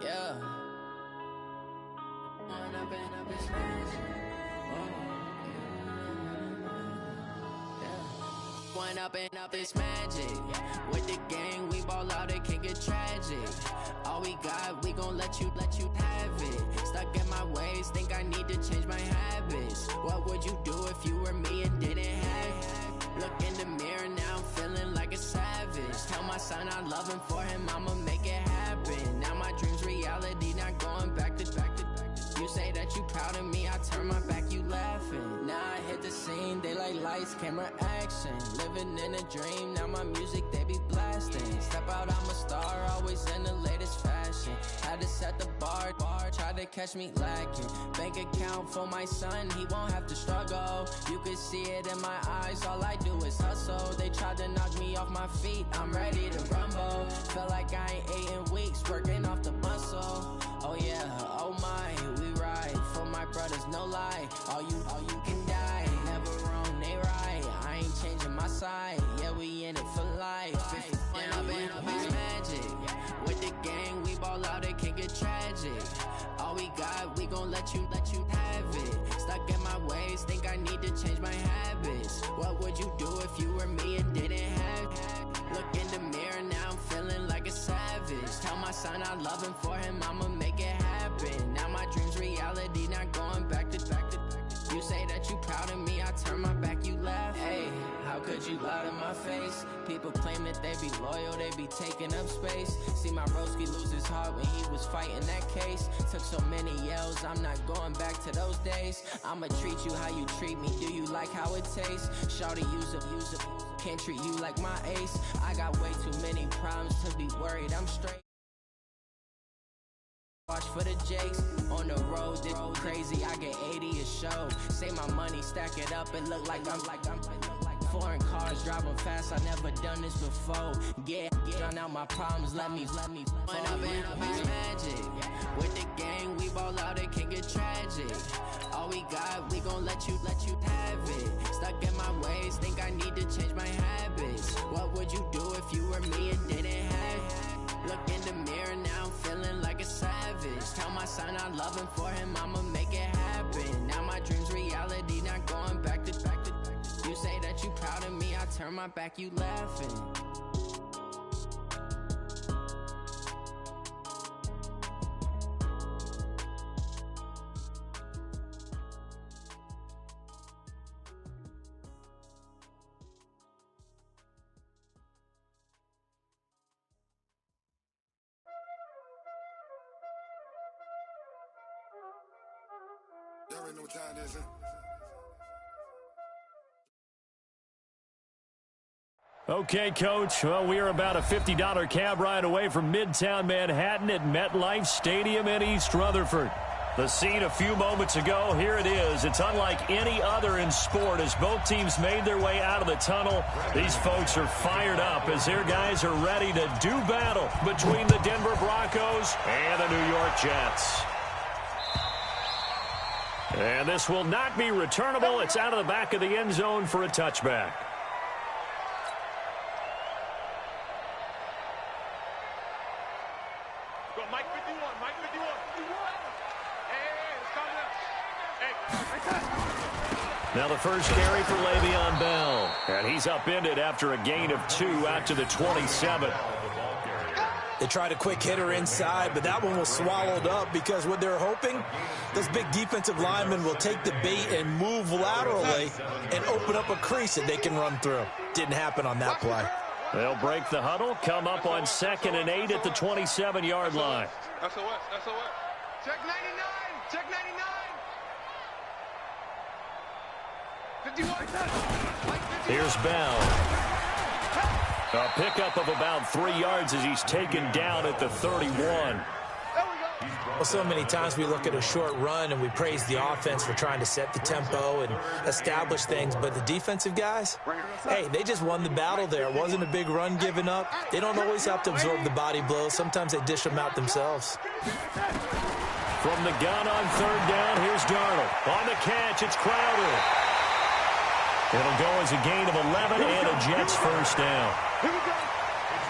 Yeah. One up and up is magic. With the gang, we ball out, it can get tragic. All we got, we gon' let you have it. Stuck in my ways, think I need to change my habits. What would you do if you were me and didn't have it? Look in the mirror, now I'm feeling like a savage. Tell my son I love him, for him I'ma make it happen. Now my dream's reality, not going back to. You say that you proud of me, I turn my back, you laughing. Now I hit the scene, they like lights, camera, action. Living in a dream, now my music, they be blasting. Step out, I'm a star, always in the latest fashion. Had to set the bar, try to catch me lacking. Bank account for my son, he won't have to struggle. You can see it in my eyes, all I do is hustle. They tried to knock me off my feet, I'm ready to rumble. Felt like I ain't ate in weeks, working off the muscle. Oh yeah, oh my, we ride for my brothers, no lie. All you can die, never wrong, they right. I ain't changing my side, yeah, we in it for life. Up is magic. With the gang, we ball out, it can get tragic. All we got, we gon' let you have it. Stuck in my ways, think I need to change my habits. What would you do if you were me and didn't have it? Look in the mirror, now I'm feeling like a savage. Tell my son I love him, for him I'ma make it happen. Now my dream's reality, not going back to. You say that you proud of me, I turn my back, you laugh. Hey, how could you lie to my face? People claim that they be loyal, they be taking up space. See my broski lose his heart when he was fighting that case. Took so many yells, I'm not going back to those days. I'ma treat you how you treat me, do you like how it tastes? Shawty, use it, can't treat you like my ace. I got way too many problems to be worried, I'm straight. Watch for the Jakes, on the road, this crazy, I get 80 a show. Say my money, stack it up, it look like I'm foreign cars, driving fast, I never done this before. Yeah, drown out my problems, let me One up is magic. With the gang, we ball out, it can get tragic. All we got, we gon' let you have it. Stuck in my ways, think I need to change my habits. What would you do if you were me and didn't have it? Look in the mirror, now I'm feeling like a savage. Tell my son I love him, for him I'ma make it happen. Now my dream's reality, not going back to. You say that you proud of me, I turn my back, you laughing. You already know what time it is, huh? Okay, Coach. Well, we are about a $50 cab ride away from Midtown Manhattan at MetLife Stadium in East Rutherford. The scene a few moments ago, here it is. It's unlike any other in sport as both teams made their way out of the tunnel. These folks are fired up as their guys are ready to do battle between the Denver Broncos and the New York Jets. And this will not be returnable. It's out of the back of the end zone for a touchback. Now the first carry for Le'Veon Bell. And he's upended after a gain of 2 out to the 27. They tried a quick hitter inside, but that one was swallowed up because what they're hoping, those big defensive linemen will take the bait and move laterally and open up a crease that they can run through. Didn't happen on that play. They'll break the huddle, come up on 2nd and 8 at the 27-yard line. That's a what? Check 99! Check 99! 51. Here's Bell. A pickup of about 3 yards as he's taken down at the 31. Well, so many times we look at a short run and we praise the offense for trying to set the tempo and establish things, but the defensive guys, hey, they just won the battle there. It wasn't a big run given up. They don't always have to absorb the body blows. Sometimes they dish them out themselves. From the gun on 3rd down, here's Darnold. On the catch, it's Crowder. It'll go as a gain of 11 and a Jets first down.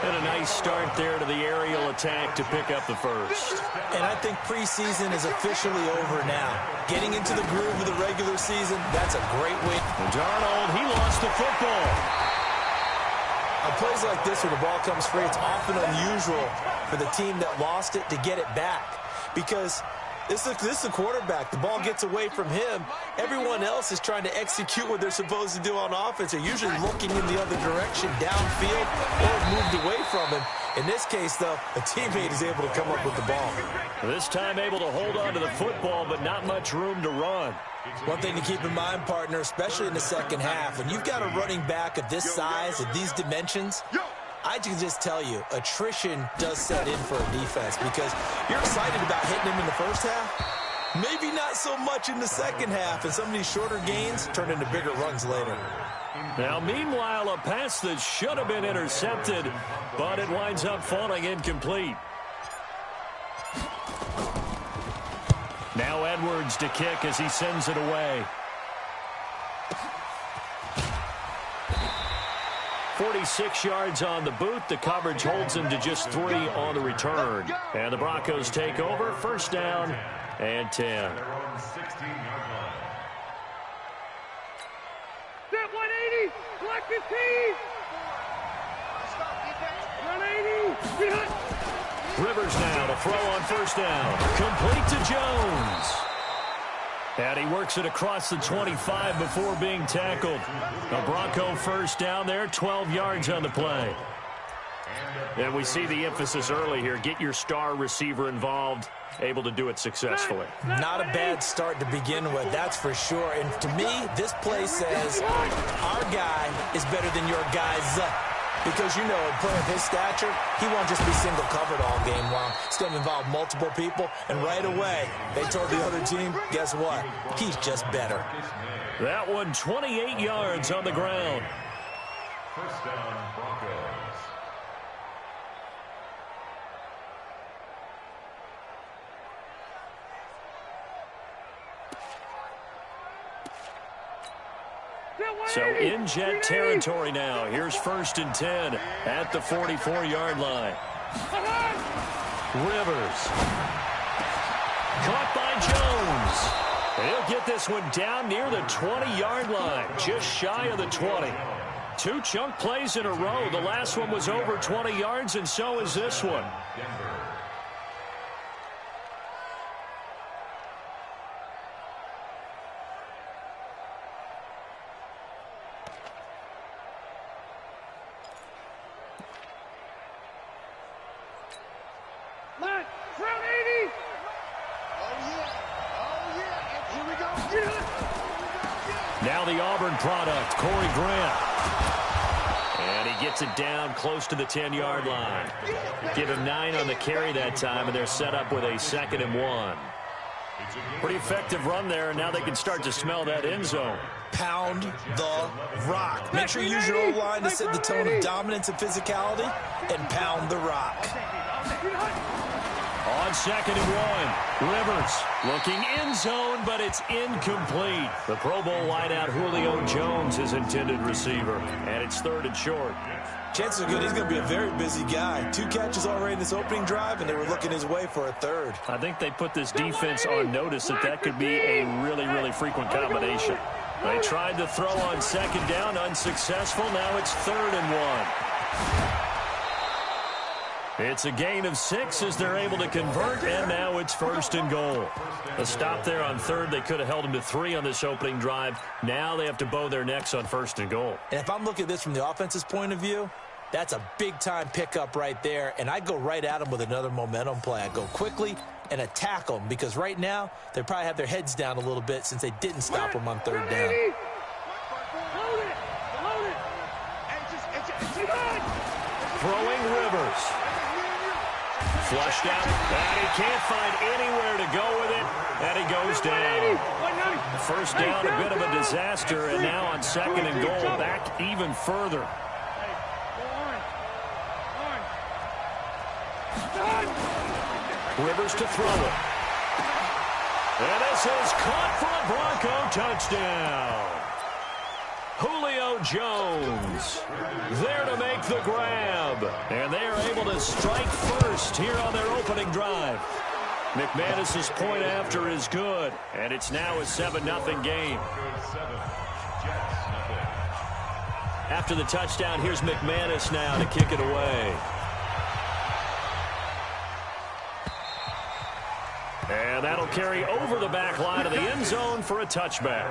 And a nice start there to the aerial attack to pick up the first. And I think preseason is officially over now. Getting into the groove of the regular season, that's a great way. And Darnold, he lost the football. On plays like this where the ball comes free, it's often unusual for the team that lost it to get it back. Because this is the quarterback. The ball gets away from him. Everyone else is trying to execute what they're supposed to do on offense. They're usually looking in the other direction, downfield, or moved away from him. In this case, though, a teammate is able to come up with the ball. This time able to hold on to the football, but not much room to run. One thing to keep in mind, partner, especially in the second half, when you've got a running back of this size, of these dimensions, I can just tell you, attrition does set in for a defense because you're excited about hitting him in the first half. Maybe not so much in the second half, and some of these shorter gains turn into bigger runs later. Now, meanwhile, a pass that should have been intercepted, but it winds up falling incomplete. Now Edwards to kick as he sends it away. 46 yards on the boot. The coverage holds him to just 3 on the return. And the Broncos take over. First down and 10. Step 180. Black 15. 180. Rivers now to throw on first down. Complete to Jones. And he works it across the 25 before being tackled. A Bronco first down there, 12 yards on the play. And we see the emphasis early here. Get your star receiver involved, able to do it successfully. Not a bad start to begin with, that's for sure. And to me, this play says our guy is better than your guy's. Because, you know, a player of his stature, he won't just be single covered all game long. It's going to involve multiple people. And right away, they told the other team, guess what? He's just better. That one, 28 yards on the ground. First down, Broncos. So in jet territory now. Here's first and 10 at the 44-yard line. Rivers. Caught by Jones. He'll get this one down near the 20-yard line, just shy of the 20. 2 chunk plays in a row. The last one was over 20 yards, and so is this one. Now the Auburn product, Corey Grant. And he gets it down close to the 10-yard line. Give him 9 on the carry that time, and they're set up with a 2nd and 1. Pretty effective run there, and now they can start to smell that end zone. Pound the rock. Make sure you use your O-line to set the tone of dominance and physicality, and pound the rock. On 2nd and 1, Rivers looking end zone, but it's incomplete. The Pro Bowl wideout Julio Jones, his intended receiver, and it's 3rd and short. Chances are good he's going to be a very busy guy. 2 catches already in this opening drive, and they were looking his way for a 3rd. I think they put this defense on notice that could be a really, really frequent combination. They tried to throw on 2nd down, unsuccessful. Now it's 3rd and 1. It's a gain of 6 as they're able to convert, and now it's 1st and goal. A stop there on 3rd. They could have held them to 3 on this opening drive. Now they have to bow their necks on 1st and goal. And if I'm looking at this from the offense's point of view, that's a big-time pickup right there, and I go right at them with another momentum play. I go quickly and attack them because right now they probably have their heads down a little bit since they didn't stop them on 3rd down. Throwing Rivers. Flushed out, and he can't find anywhere to go with it, and he goes down. First down, a bit of a disaster, and now on 2nd and goal, back even further. Rivers to throw it. And this is caught for a Bronco touchdown. Julio Jones there to make the grab. And they are able to strike first here on their opening drive. McManus's point after is good, and it's now a 7-0 game. After the touchdown, here's McManus now to kick it away. And that'll carry over the back line of the end zone for a touchback.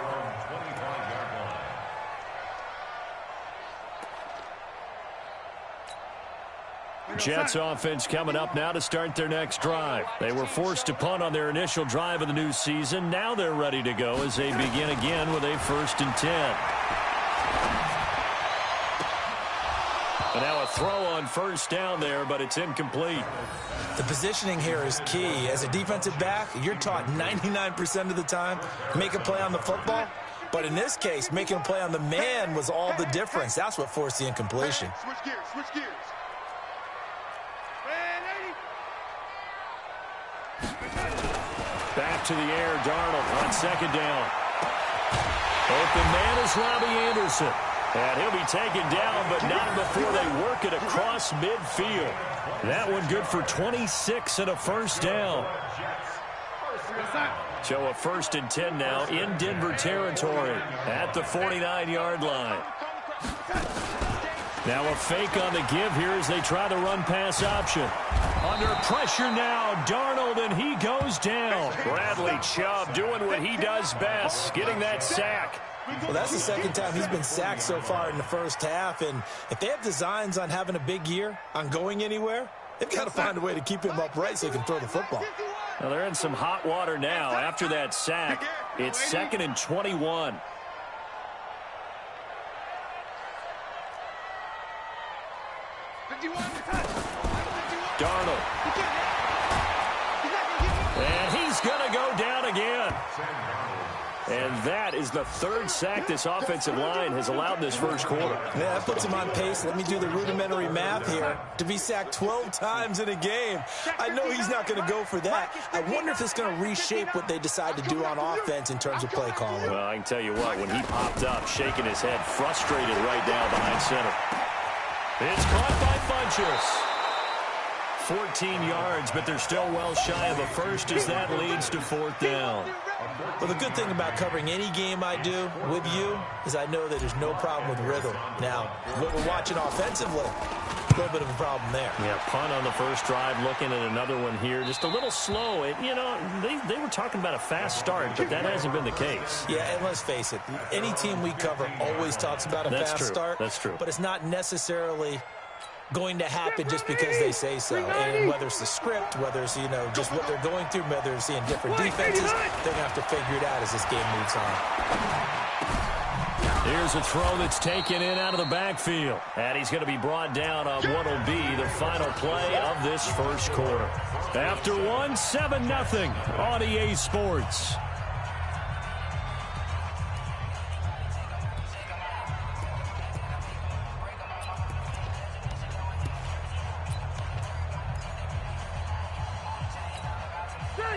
Jets offense coming up now to start their next drive. They were forced to punt on their initial drive of the new season. Now they're ready to go as they begin again with a 1st and 10. And now a throw on 1st down there, but it's incomplete. The positioning here is key. As a defensive back, you're taught 99% of the time, make a play on the football. But in this case, making a play on the man was all the difference. That's what forced the incompletion. Switch gears, switch gears. Back to the air, Darnold on 2nd down. Open man is Robbie Anderson. And he'll be taken down, but not before they work it across midfield. That one good for 26 and a 1st down. So a 1st and 10 now in Denver territory at the 49-yard line. Now a fake on the give here as they try the run-pass option. Under pressure now, Darnold, and he goes down. Bradley Chubb doing what he does best, getting that sack. Well, that's the 2nd time he's been sacked so far in the 1st half. And if they have designs on having a big year, on going anywhere, they've got to find a way to keep him upright so he can throw the football. Well, they're in some hot water now. After that sack, it's 2nd and 21. Darnold. And he's going to go down again. And that is the 3rd sack this offensive line has allowed in this 1st quarter. Yeah, that puts him on pace. Let me do the rudimentary math here. To be sacked 12 times in a game. I know he's not going to go for that. I wonder if it's going to reshape what they decide to do on offense in terms of play calling. Well, I can tell you what, when he popped up, shaking his head, frustrated right now behind center. It's caught by Funchess. 14 yards, but they're still well shy of a 1st as that leads to 4th down. Well, the good thing about covering any game I do with you is I know that there's no problem with rhythm. Now, what we're watching offensively, a little bit of a problem there. Yeah, punt on the 1st drive, looking at another one here. Just a little slow. You know, they were talking about a fast start, but that hasn't been the case. Yeah, and let's face it, any team we cover always talks about a fast start. That's true. But it's not necessarily going to happen just because they say so. And whether it's the script, whether it's, just what they're going through, whether they're seeing different defenses, they're going to have to figure it out as this game moves on. Here's a throw that's taken in out of the backfield. And he's going to be brought down on what will be the final play of this 1st quarter. After 7-0 on EA Sports.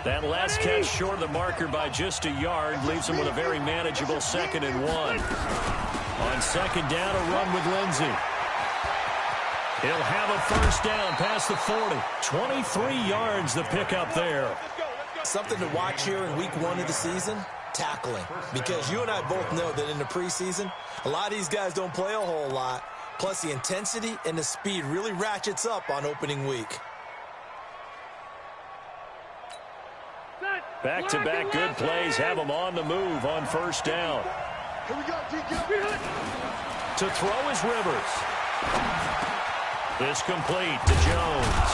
That last catch short of the marker by just a yard leaves him with a very manageable 2nd and 1. On 2nd down, a run with Lindsey. He'll have a 1st down past the 40. 23 yards the pickup there. Something to watch here in week 1 of the season, tackling. Because you and I both know that in the preseason, a lot of these guys don't play a whole lot. Plus the intensity and the speed really ratchets up on opening week. Back-to-back good plays have him on the move on 1st down. Here we go, To throw is Rivers. This complete to Jones.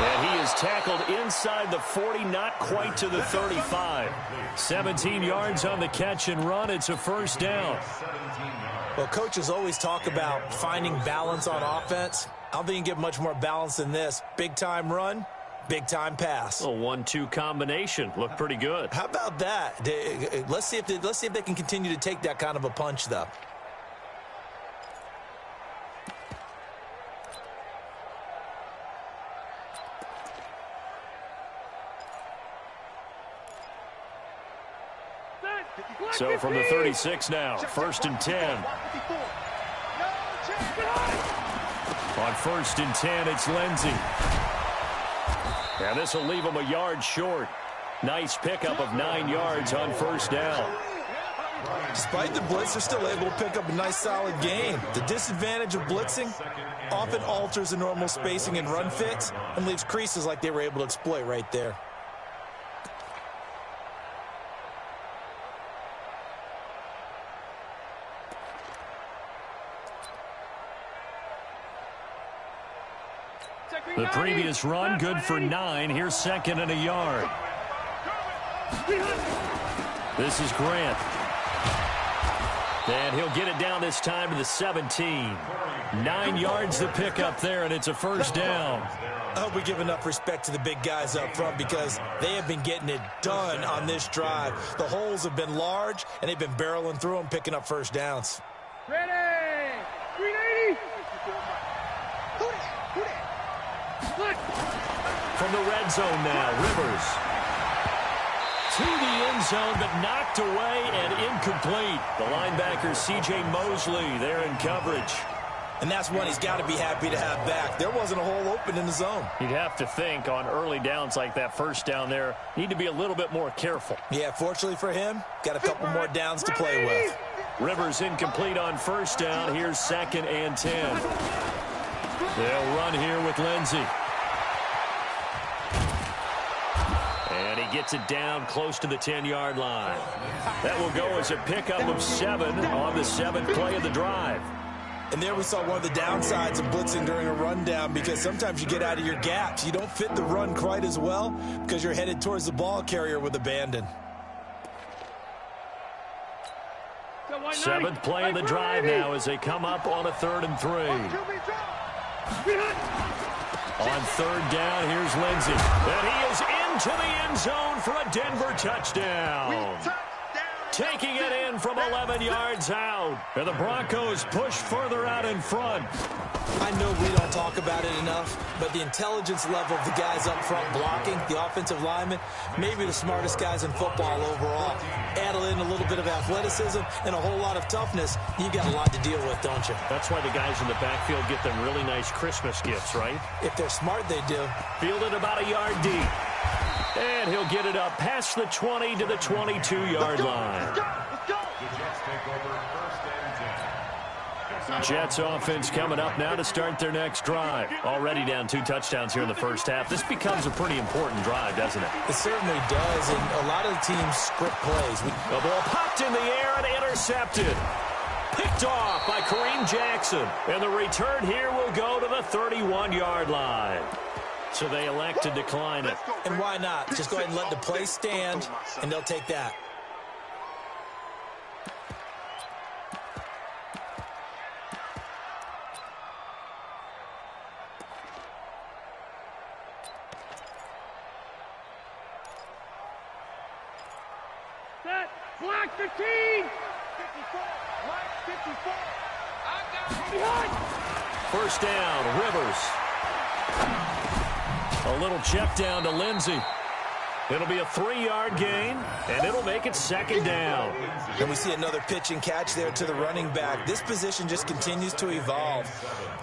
And he is tackled inside the 40, not quite to the 35. 17 yards on the catch and run. It's a 1st down. Well, coaches always talk about finding balance on offense. I don't think you can get much more balance than this. Big-time run. Big-time pass. A 1-2 combination. Looked pretty good. How about that? Let's see if they can continue to take that kind of a punch, though. So from the 36 now, 1st and 10. On 1st and 10, it's Lindsey. And this will leave him a yard short. Nice pickup of 9 yards on 1st down. Despite the blitz, they're still able to pick up a nice, solid gain. The disadvantage of blitzing often alters the normal spacing and run fits and leaves creases like they were able to exploit right there. The previous run, good for 9. Here's 2nd and a yard. This is Grant. And he'll get it down this time to the 17. 9 yards to pick up there, and it's a 1st down. I hope we give enough respect to the big guys up front because they have been getting it done on this drive. The holes have been large, and they've been barreling through them, picking up 1st downs. Ready! 380! From the red zone now, Rivers. To the end zone, but knocked away and incomplete. The linebacker, C.J. Mosley, there in coverage. And that's one he's got to be happy to have back. There wasn't a hole open in the zone. You'd have to think on early downs like that 1st down there, need to be a little bit more careful. Yeah, fortunately for him, got a couple more downs to play with. Rivers incomplete on 1st down. Here's 2nd and 10. They'll run here with Lindsey. And he gets it down close to the 10-yard line. That will go as a pickup of 7 on the 7th play of the drive. And there we saw one of the downsides of blitzing during a rundown because sometimes you get out of your gaps. You don't fit the run quite as well because you're headed towards the ball carrier with abandon. 7th play of the drive now as they come up on a 3rd and 3. On 3rd down, here's Lindsey. And he is into the end zone for a Denver touchdown. Taking it in from 11 yards out. And the Broncos push further out in front. I know we don't talk about it enough, but the intelligence level of the guys up front blocking, the offensive linemen, maybe the smartest guys in football overall. Add in a little bit of athleticism and a whole lot of toughness, you got a lot to deal with, don't you? That's why the guys in the backfield get them really nice Christmas gifts, right? If they're smart, they do. Fielded about a yard deep. And he'll get it up past the 20 to the 22-yard line. Jets offense coming up now to start their next drive. Already down 2 touchdowns here in the 1st half. This becomes a pretty important drive, doesn't it? It certainly does, and a lot of the teams script plays. The ball popped in the air and intercepted. Picked off by Kareem Jackson. And the return here will go to the 31-yard line. So they elect to decline it. And why not? Just go ahead and let the play stand, and they'll take that. Set. Block 15. 54. Block 54. Behind. 1st down, Rivers. A little check down to Lindsey. It'll be a 3-yard gain, and it'll make it 2nd down. And we see another pitch and catch there to the running back. This position just continues to evolve.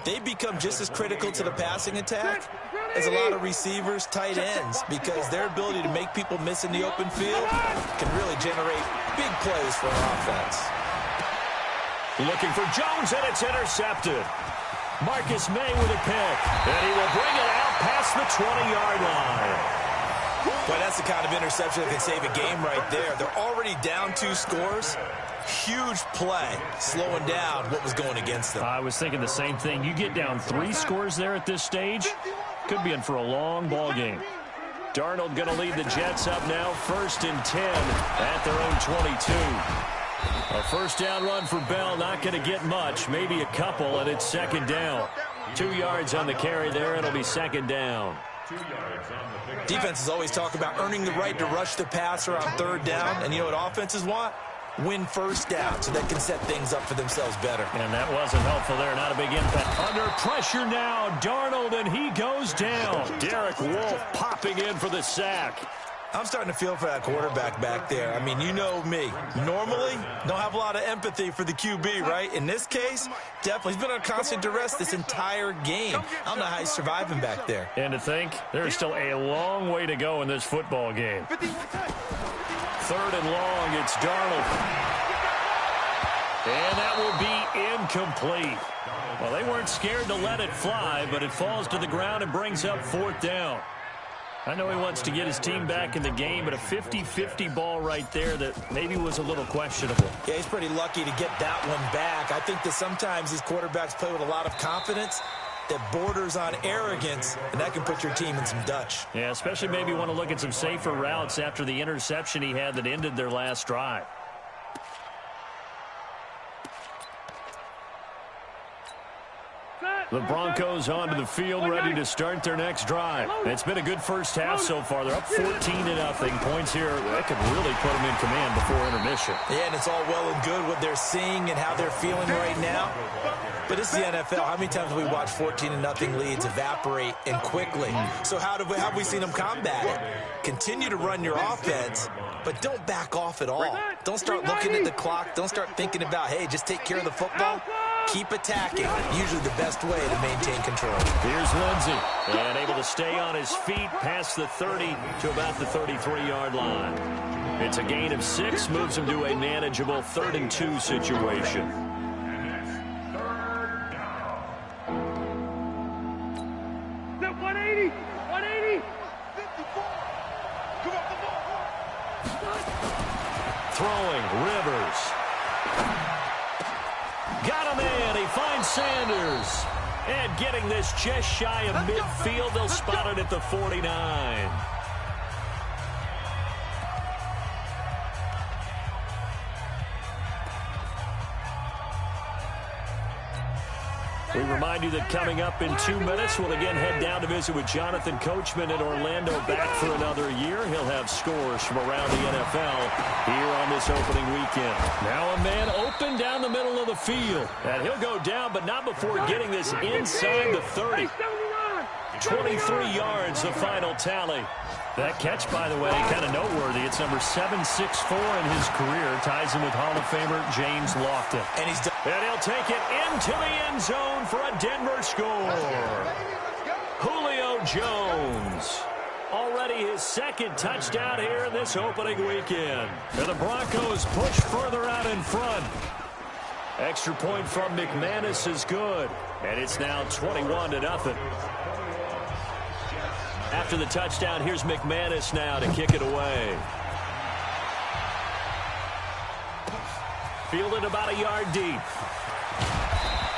They become just as critical to the passing attack as a lot of receivers, tight ends, because their ability to make people miss in the open field can really generate big plays for an offense. Looking for Jones, and it's intercepted. Marcus May with a pick, and he will bring it out past the 20-yard line. Boy, that's the kind of interception that can save a game right there. They're already down 2 scores. Huge play, slowing down what was going against them. I was thinking the same thing. You get down 3 scores there at this stage, could be in for a long ball game. Darnold going to lead the Jets up now, 1st and 10 at their own 22. A 1st down run for Bell, not going to get much, maybe a couple, and it's 2nd down. 2 yards on the carry there, it'll be 2nd down. Defenses always talk about earning the right to rush the passer on 3rd down, and you know what offenses want? Win 1st down so they can set things up for themselves better. And that wasn't helpful there, not a big impact. Under pressure now, Darnold, and he goes down. Derek Wolfe popping in for the sack. I'm starting to feel for that quarterback back there. I mean, you know me. Normally, don't have a lot of empathy for the QB, right? In this case, definitely. He's been on constant duress this entire game. I don't know how he's surviving back there. And to think, there's still a long way to go in this football game. 3rd and long, it's Darnold. And that will be incomplete. Well, they weren't scared to let it fly, but it falls to the ground and brings up 4th down. I know he wants to get his team back in the game, but a 50-50 ball right there that maybe was a little questionable. Yeah, he's pretty lucky to get that one back. I think that sometimes these quarterbacks play with a lot of confidence that borders on arrogance, and that can put your team in some Dutch. Yeah, especially maybe want to look at some safer routes after the interception he had that ended their last drive. The Broncos onto the field, ready to start their next drive. It's been a good first half so far. They're up 14-0. Points here that could really put them in command before intermission. Yeah, and it's all well and good what they're seeing and how they're feeling right now. But it's the NFL. How many times have we watched 14-0 leads evaporate and quickly? So how have we seen them combat it? Continue to run your offense, but don't back off at all. Don't start looking at the clock. Don't start thinking about, hey, just take care of the football. Keep attacking. Usually the best way to maintain control. Here's Lindsey. And able to stay on his feet past the 30 to about the 33-yard line. It's a gain of 6. Moves him to a manageable 3rd and 2 situation. Throwing, Rivers. Got him in. He finds Sanders. And getting this just shy of midfield. They'll spot it at the 49. We remind you that coming up in 2 minutes, we'll again head down to visit with Jonathan Coachman in Orlando, back for another year. He'll have scores from around the NFL here on this opening weekend. Now a man open down the middle of the field. And he'll go down, but not before getting this inside the 30. 23 yards, the final tally. That catch, by the way, kind of noteworthy. It's number 764 in his career. Ties him with Hall of Famer James Lofton. And he'll take it into the end zone for a Denver score. Julio Jones. Already his 2nd touchdown here in this opening weekend. And the Broncos push further out in front. Extra point from McManus is good. And it's now 21-0. After the touchdown, here's McManus now to kick it away. Fielded about a yard deep.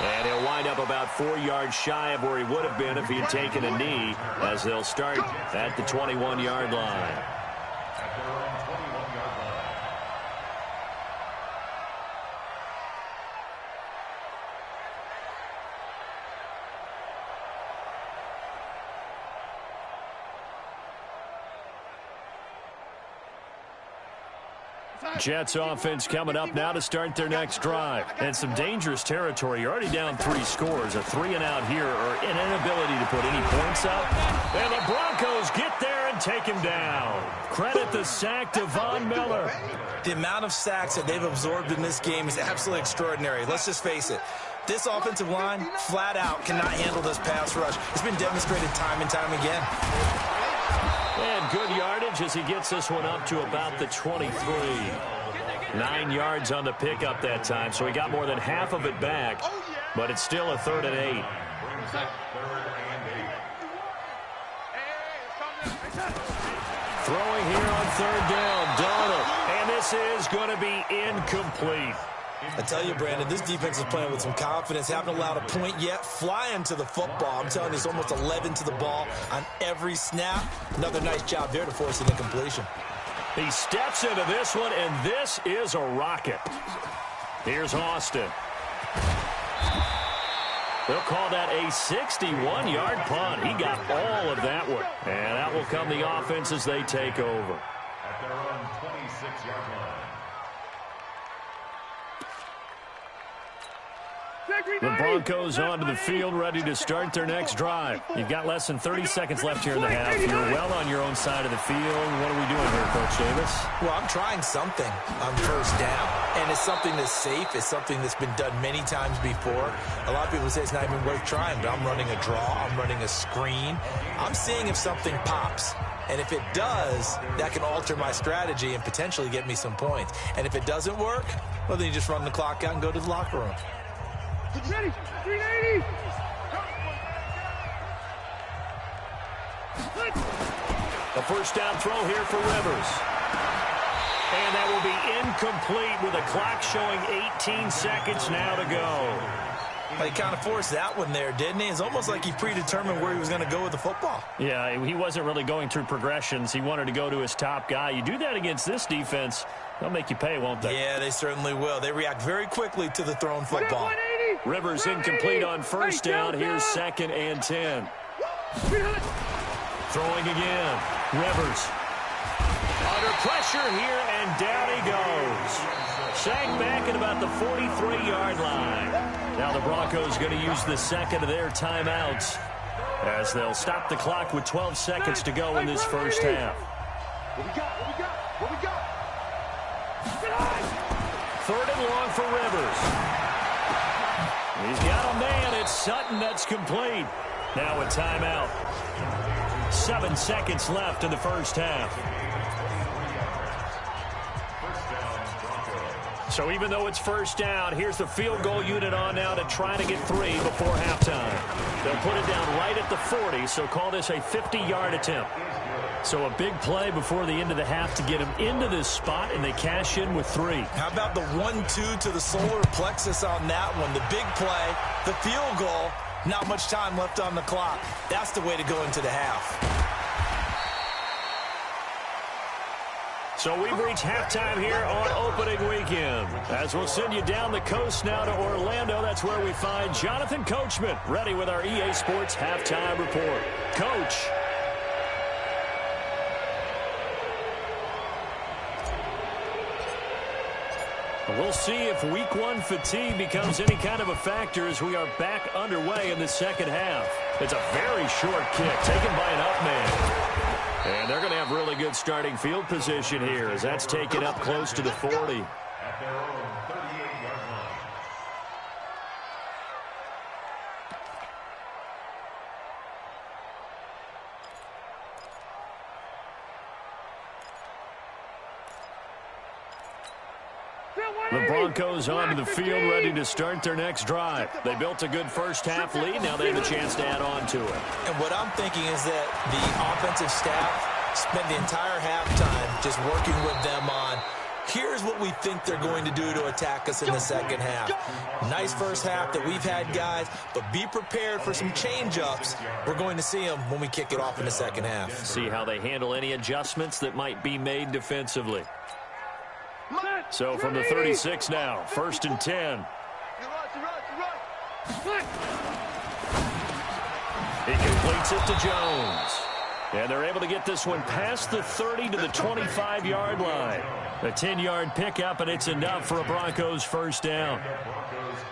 And he'll wind up about 4 yards shy of where he would have been if he had taken a knee, as they'll start at the 21-yard line. Jets offense coming up now to start their next drive. And some dangerous territory. You're already down 3 scores. A 3-and-out here, or an inability to put any points up. And the Broncos get there and take him down. Credit the sack to Von Miller. The amount of sacks that they've absorbed in this game is absolutely extraordinary. Let's just face it. This offensive line, flat out, cannot handle this pass rush. It's been demonstrated time and time again. And good yardage as he gets this one up to about the 23. 9 yards on the pickup that time, so he got more than half of it back, but it's still a 3rd and 8. Throwing here on 3rd down, Darnold, and this is going to be incomplete. I tell you, Brandon, this defense is playing with some confidence. Haven't allowed a point yet. Flying to the football. I'm telling you, it's almost 11 to the ball on every snap. Another nice job there to force an incompletion. He steps into this one, and this is a rocket. Here's Austin. They'll call that a 61-yard punt. He got all of that one. And that will come the offense as they take over. At their own 26-yard line. The Broncos onto the field, ready to start their next drive. You've got less than 30 seconds left here in the half. You're well on your own side of the field. What are we doing here, Coach Davis? Well, I'm trying something on first down, and it's something that's safe. It's something that's been done many times before. A lot of people say it's not even worth trying, but I'm running a draw. I'm running a screen. I'm seeing if something pops. And if it does, that can alter my strategy and potentially get me some points. And if it doesn't work, well, then you just run the clock out and go to the locker room. Ready, 380. A first down throw here for Rivers. And that will be incomplete with a clock showing 18 seconds now to go. He kind of forced that one there, didn't he? It's almost like he predetermined where he was going to go with the football. Yeah, he wasn't really going through progressions. He wanted to go to his top guy. You do that against this defense, they'll make you pay, won't they? Yeah, they certainly will. They react very quickly to the thrown football. Rivers incomplete on first down. Here's 2nd and 10. Throwing again. Rivers. Under pressure here, and down he goes. Sacked back at about the 43-yard line. Now the Broncos going to use the second of their timeouts as they'll stop the clock with 12 seconds to go in this first half. What we got? 3rd and long for Rivers. He's got a man. It's Sutton that's complete. Now a timeout. 7 seconds left in the first half. So even though it's first down, here's the field goal unit on now to try to get 3 before halftime. They'll put it down right at the 40, so call this a 50-yard attempt. So a big play before the end of the half to get them into this spot, and they cash in with 3. How about the 1-2 to the solar plexus on that one? The big play, the field goal, not much time left on the clock. That's the way to go into the half. So we've reached halftime here on opening weekend. As we'll send you down the coast now to Orlando, that's where we find Jonathan Coachman, ready with our EA Sports Halftime Report. Coach. We'll see if week 1 fatigue becomes any kind of a factor as we are back underway in the second half. It's a very short kick taken by an up man. And they're going to have really good starting field position here as that's taken up close to the 40. At their own 38-yard line. The Broncos onto the field ready to start their next drive. They built a good first half lead. Now they have a chance to add on to it. And what I'm thinking is that the offensive staff spent the entire halftime just working with them on, here's what we think they're going to do to attack us in the second half. Nice first half that we've had, guys, but be prepared for some change-ups. We're going to see them when we kick it off in the second half. See how they handle any adjustments that might be made defensively. So from the 36 now, 1st and 10. He completes it to Jones. And they're able to get this one past the 30 to the 25-yard line. A 10-yard pickup, and it's enough for a Broncos first down.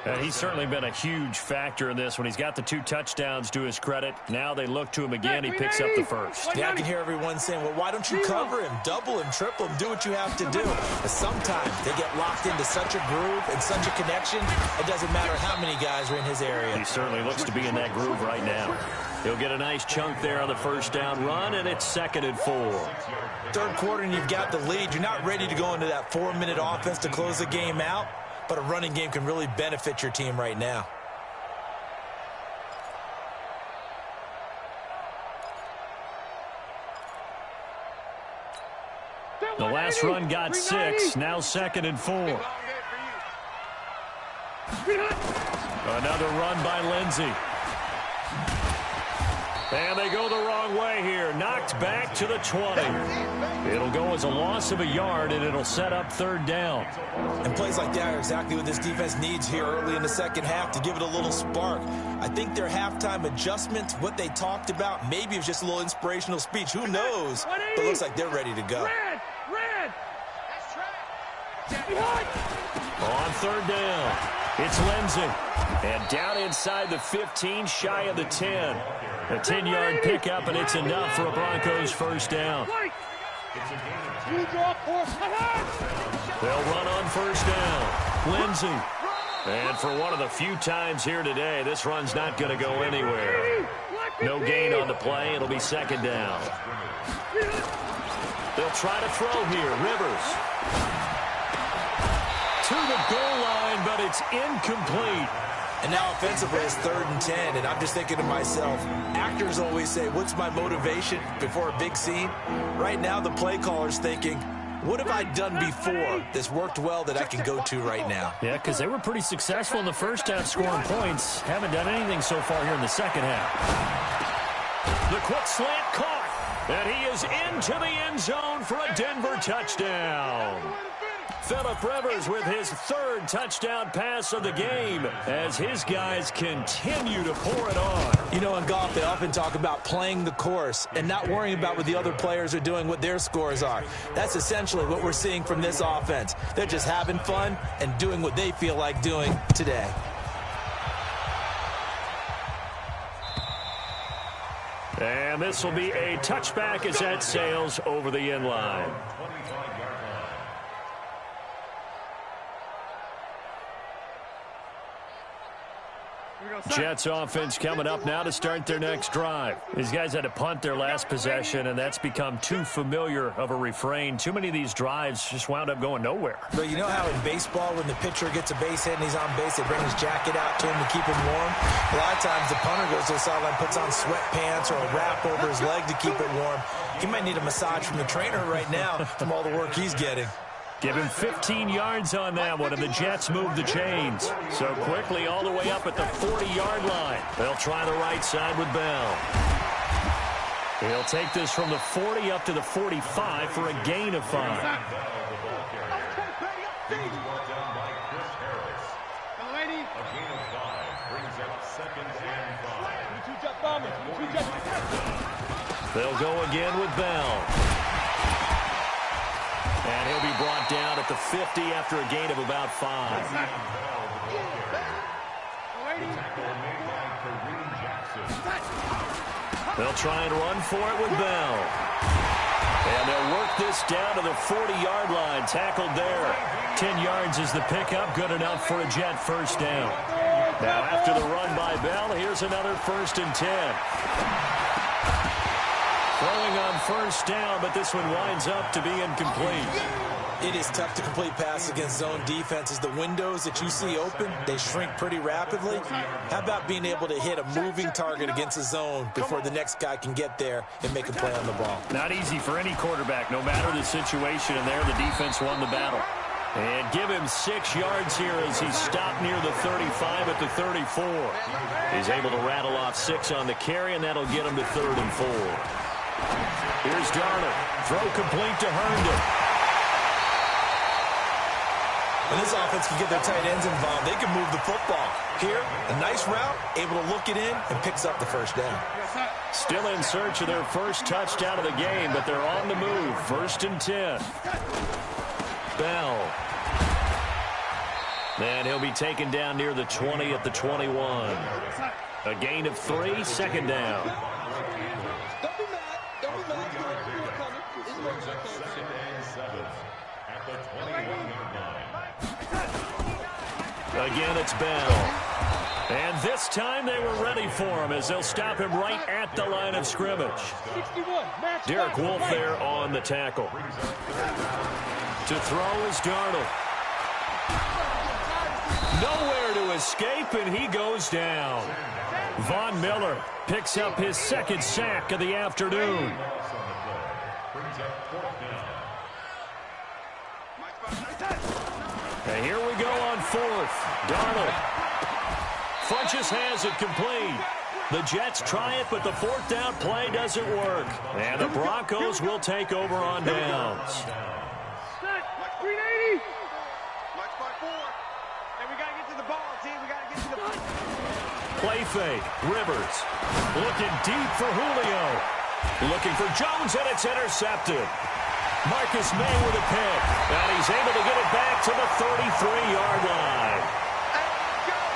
And he's certainly been a huge factor in this when he's got the 2 touchdowns to his credit. Now they look to him again. He picks up the first. Yeah, I can hear everyone saying, well, why don't you cover him, double him, triple him, do what you have to do. But sometimes they get locked into such a groove and such a connection, it doesn't matter how many guys are in his area. He certainly looks to be in that groove right now. He'll get a nice chunk there on the first down run, and it's 2nd and 4. Third quarter, and you've got the lead. You're not ready to go into that 4-minute offense to close the game out. But a running game can really benefit your team right now. The last run got 6. Now 2nd and 4. Another run by Lindsey. And they go the wrong way here. Knocked back to the 20. It'll go as a loss of a yard, and it'll set up 3rd down. And plays like that are exactly what this defense needs here early in the second half to give it a little spark. I think their halftime adjustment, what they talked about, maybe it was just a little inspirational speech. Who knows? But it looks like they're ready to go. Red. On 3rd down, it's Lindsey. And down inside the 15, shy of the 10. A 10-yard pickup, and it's enough for a Broncos first down. They'll run on first down. Lindsey. And for one of the few times here today, this run's not going to go anywhere. No gain on the play. It'll be second down. They'll try to throw here. Rivers. To the goal line, but it's incomplete. And now offensively it's 3rd and 10, and I'm just thinking to myself, actors always say, what's my motivation before a big scene? Right now the play caller's thinking, what have I done before that's worked well that I can go to right now? Yeah, because they were pretty successful in the first half scoring points. Haven't done anything so far here in the second half. The quick slant caught, and he is into the end zone for a Denver touchdown. Phillip Rivers with his 3rd touchdown pass of the game as his guys continue to pour it on. You know, in golf, they often talk about playing the course and not worrying about what the other players are doing, what their scores are. That's essentially what we're seeing from this offense. They're just having fun and doing what they feel like doing today. And this will be a touchback as that sails over the end line. Jets offense coming up now to start their next drive. These guys had to punt their last possession, and that's become too familiar of a refrain. Too many of these drives just wound up going nowhere. But you know how in baseball, when the pitcher gets a base hit and he's on base, they bring his jacket out to him to keep him warm? A lot of times the punter goes to the sideline, puts on sweatpants or a wrap over his leg to keep it warm. He might need a massage from the trainer right now from all the work he's getting. Give him 15 yards on that one, and the Jets move the chains. So quickly all the way up at the 40-yard line. They'll try the right side with Bell. He'll take this from the 40 up to the 45 for a gain of 5. They'll go again with Bell. And he'll be brought down at the 50 after a gain of about 5. They'll try and run for it with Bell. And they'll work this down to the 40-yard line. Tackled there. 10 yards is the pickup. Good enough for a Jet first down. Now after the run by Bell, here's another 1st and 10. Throwing on first down, but this one winds up to be incomplete. It is tough to complete passes against zone defenses. The windows that you see open, they shrink pretty rapidly. How about being able to hit a moving target against a zone before the next guy can get there and make a play on the ball? Not easy for any quarterback, no matter the situation. And there, the defense won the battle. And give him 6 yards here as he stopped near the 35 at the 34. He's able to rattle off 6 on the carry, and that'll get him to 3rd and 4. Here's Darnold. Throw complete to Herndon. When this offense can get their tight ends involved, they can move the football. Here, a nice route, able to look it in, and picks up the first down. Still in search of their first touchdown of the game, but they're on the move. 1st and 10. Bell. And he'll be taken down near the 20 at the 21. A gain of 3, 2nd down. Again, it's Bell. And this time they were ready for him as they'll stop him right at the line of scrimmage. Derek Wolfe there on the tackle. To throw is Darnold. Nowhere to escape, and he goes down. Von Miller picks up his 2nd sack of the afternoon. And here we go on 4th. Darnold. Funches has it complete. The Jets try it, but the 4th down play doesn't work. And the Broncos will take over on downs. Play fake. Rivers. Looking deep for Julio. Looking for Jones, and it's intercepted. Marcus May with a pick. And he's able to get it back to the 33-yard line.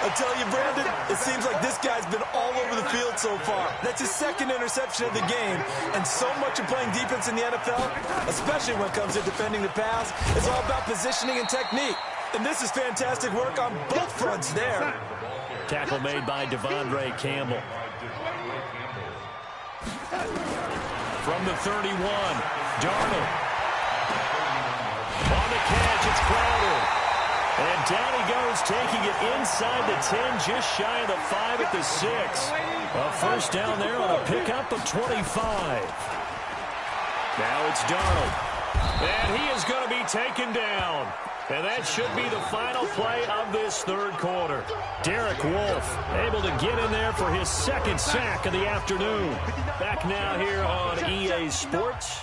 I tell you, Brandon, it seems like this guy's been all over the field so far. That's his second interception of the game, and so much of playing defense in the NFL, especially when it comes to defending the pass, is all about positioning and technique. And this is fantastic work on both fronts there. Tackle made by Devondre Campbell. From the 31, Darnold. On the catch, it's Crowder. And down he goes, taking it inside the 10, just shy of the 5 at the 6. A first down there on a pickup of 25. Now it's Darnold. And he is going to be taken down. And that should be the final play of this third quarter. Derek Wolfe able to get in there for his second sack of the afternoon. Back now here on EA Sports.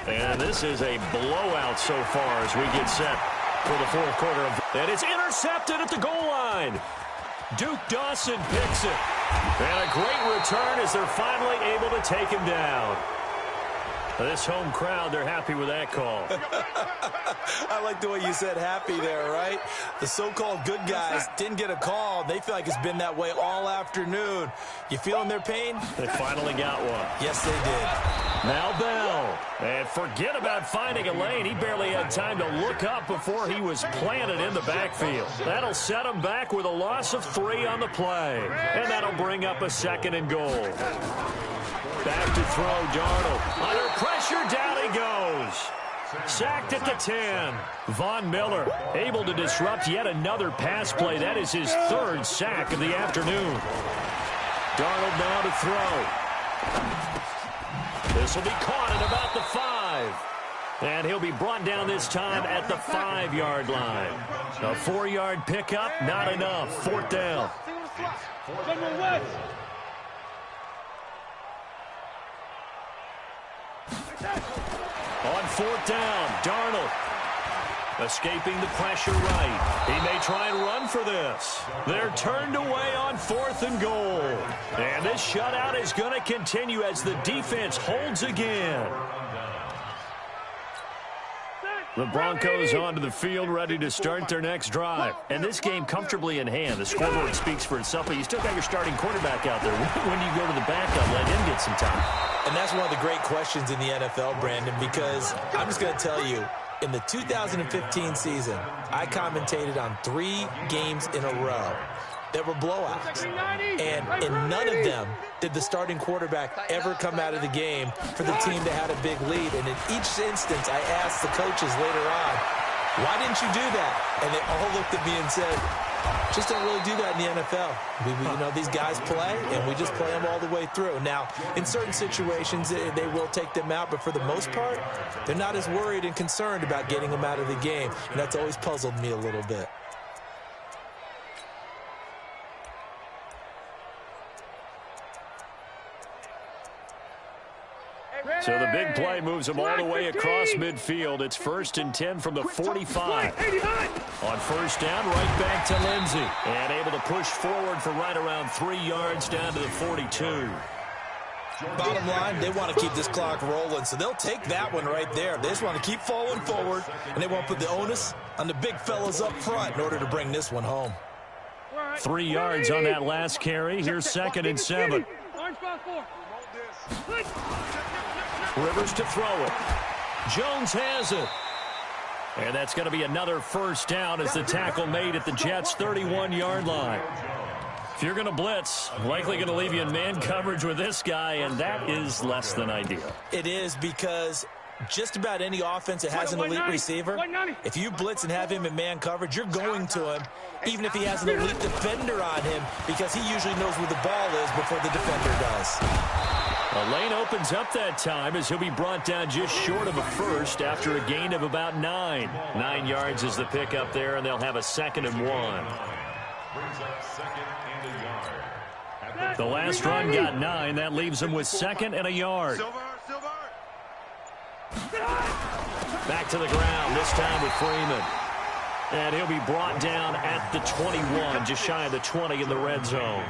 And this is a blowout so far as we get set for the fourth quarter. And it's intercepted at the goal line. Duke Dawson picks it. And a great return as they're finally able to take him down. This home crowd, they're happy with that call. I like the way you said happy there, right? The so-called good guys didn't get a call. They feel like it's been that way all afternoon. You feeling their pain? They finally got one. Yes, they did. Now Bell. And forget about finding a lane. He barely had time to look up before he was planted in the backfield. That'll set him back with a loss of 3 on the play. And that'll bring up a 2nd and goal. Back to throw, Darnold. Under pressure, down he goes. Sacked at the 10. Von Miller able to disrupt yet another pass play. That is his 3rd sack of the afternoon. Darnold now to throw. This will be caught at about the 5. And he'll be brought down this time at the 5-yard line. A 4-yard pickup, not enough. 4th down. On 4th down, Darnold escaping the pressure right. He may try and run for this. They're turned away on 4th and goal. And this shutout is going to continue as the defense holds again. The Broncos onto the field, ready to start their next drive. And this game comfortably in hand. The scoreboard speaks for itself, but you still got your starting quarterback out there. When do you go to the backup, let him get some time? And that's one of the great questions in the NFL, Brandon, because I'm just going to tell you, in the 2015 season, I commentated on 3 games in a row that were blowouts. And in none of them did the starting quarterback ever come out of the game for the team that had a big lead. And in each instance, I asked the coaches later on, why didn't you do that? And they all looked at me and said, just don't really do that in the NFL. You know, these guys play, and we just play them all the way through. Now, in certain situations, they will take them out, but for the most part, they're not as worried and concerned about getting them out of the game. And that's always puzzled me a little bit. So the big play moves them all the way across midfield. It's 1st and 10 from the 45. On 1st down, right back to Lindsey. And able to push forward for right around 3 yards down to the 42. Bottom line, they want to keep this clock rolling, so they'll take that one right there. They just want to keep falling forward, and they won't put the onus on the big fellas up front in order to bring this one home. 3 yards on that last carry. Here's 2nd and 7. Rivers to throw it. Jones has it. And that's going to be another first down as the tackle made at the Jets' 31-yard line. If you're going to blitz, likely going to leave you in man coverage with this guy, and that is less than ideal. It is, because just about any offense that has an elite receiver, if you blitz and have him in man coverage, you're going to him, even if he has an elite defender on him, because he usually knows where the ball is before the defender does. A lane opens up that time as he'll be brought down just short of a first after a gain of about 9. 9 yards is the pickup there, and they'll have a 2nd and 1. The last run got 9. That leaves them with 2nd and a yard. Back to the ground, this time with Freeman. And he'll be brought down at the 21, just shy of the 20 in the red zone.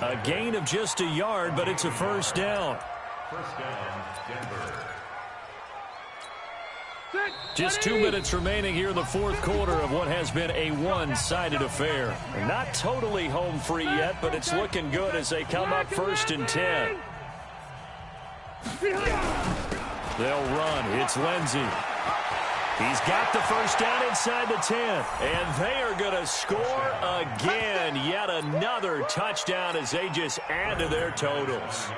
A gain of just a yard, but it's a first down. First down, Denver. Just 2 minutes remaining here in the fourth quarter of what has been a one-sided affair. Not totally home free yet, but it's looking good as they come up 1st and 10. They'll run. It's Lindsey. He's got the first down inside the 10. And they are going to score again. Yet another touchdown as they just add to their totals.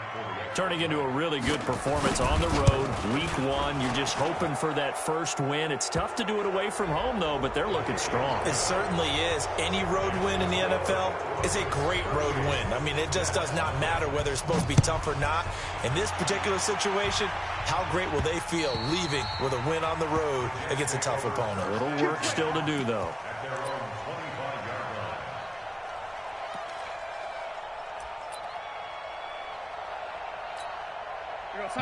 Turning into a really good performance on the road. Week 1, you're just hoping for that first win. It's tough to do it away from home, though, but they're looking strong. It certainly is. Any road win in the NFL is a great road win. I mean, it just does not matter whether it's supposed to be tough or not. In this particular situation, how great will they feel leaving with a win on the road against a tough opponent? A little work still to do, though.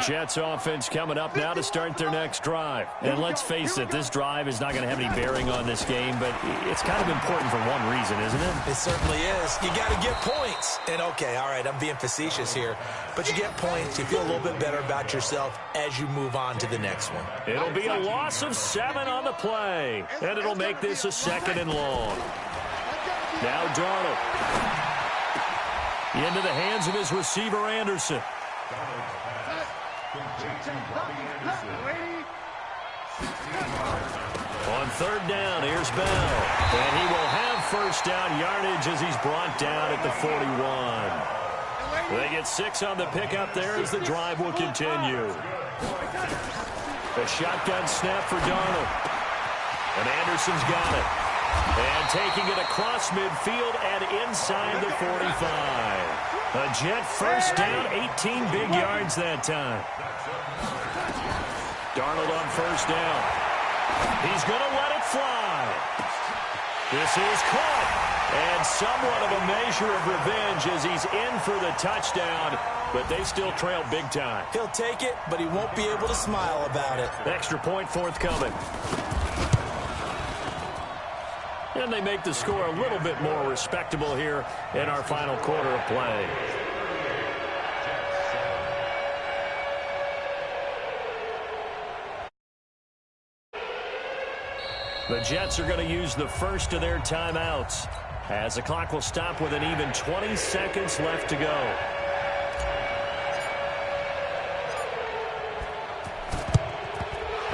Jets offense coming up now to start their next drive. And let's face it, this drive is not going to have any bearing on this game, but it's kind of important for one reason, isn't it? It certainly is. You got to get points. And, okay, all right, I'm being facetious here, but you get points. You feel a little bit better about yourself as you move on to the next one. It'll be a loss of 7 on the play, and it'll make this a 2nd and long. Now Darnold. Into the hands of his receiver, Anderson. On 3rd down, here's Bell. And he will have first down yardage as he's brought down at the 41. They get 6 on the pickup there as the drive will continue. A shotgun snap for Darnold. And Anderson's got it. And taking it across midfield and inside the 45. A Jet first down, 18 big yards that time. Darnold on first down. He's going to let it fly. This is caught. And somewhat of a measure of revenge as he's in for the touchdown, but they still trail big time. He'll take it, but he won't be able to smile about it. Extra point forthcoming. And they make the score a little bit more respectable here in our final quarter of play. The Jets are going to use the first of their timeouts as the clock will stop with an even 20 seconds left to go.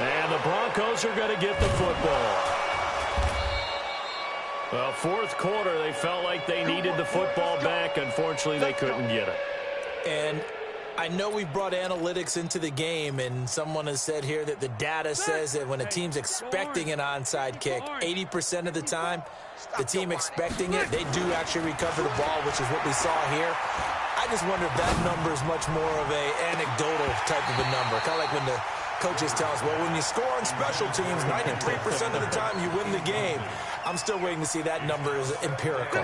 And the Broncos are going to get the football. Well, fourth quarter, they felt like they needed the football back. Unfortunately, they couldn't get it. And I know we brought analytics into the game, and someone has said here that the data says that when a team's expecting an onside kick, 80% of the time, the team expecting it, they do actually recover the ball, which is what we saw here. I just wonder if that number is much more of an anecdotal type of a number. Kind of like when the coaches tell us, well, when you score on special teams, 93% of the time you win the game. I'm still waiting to see that number is empirical.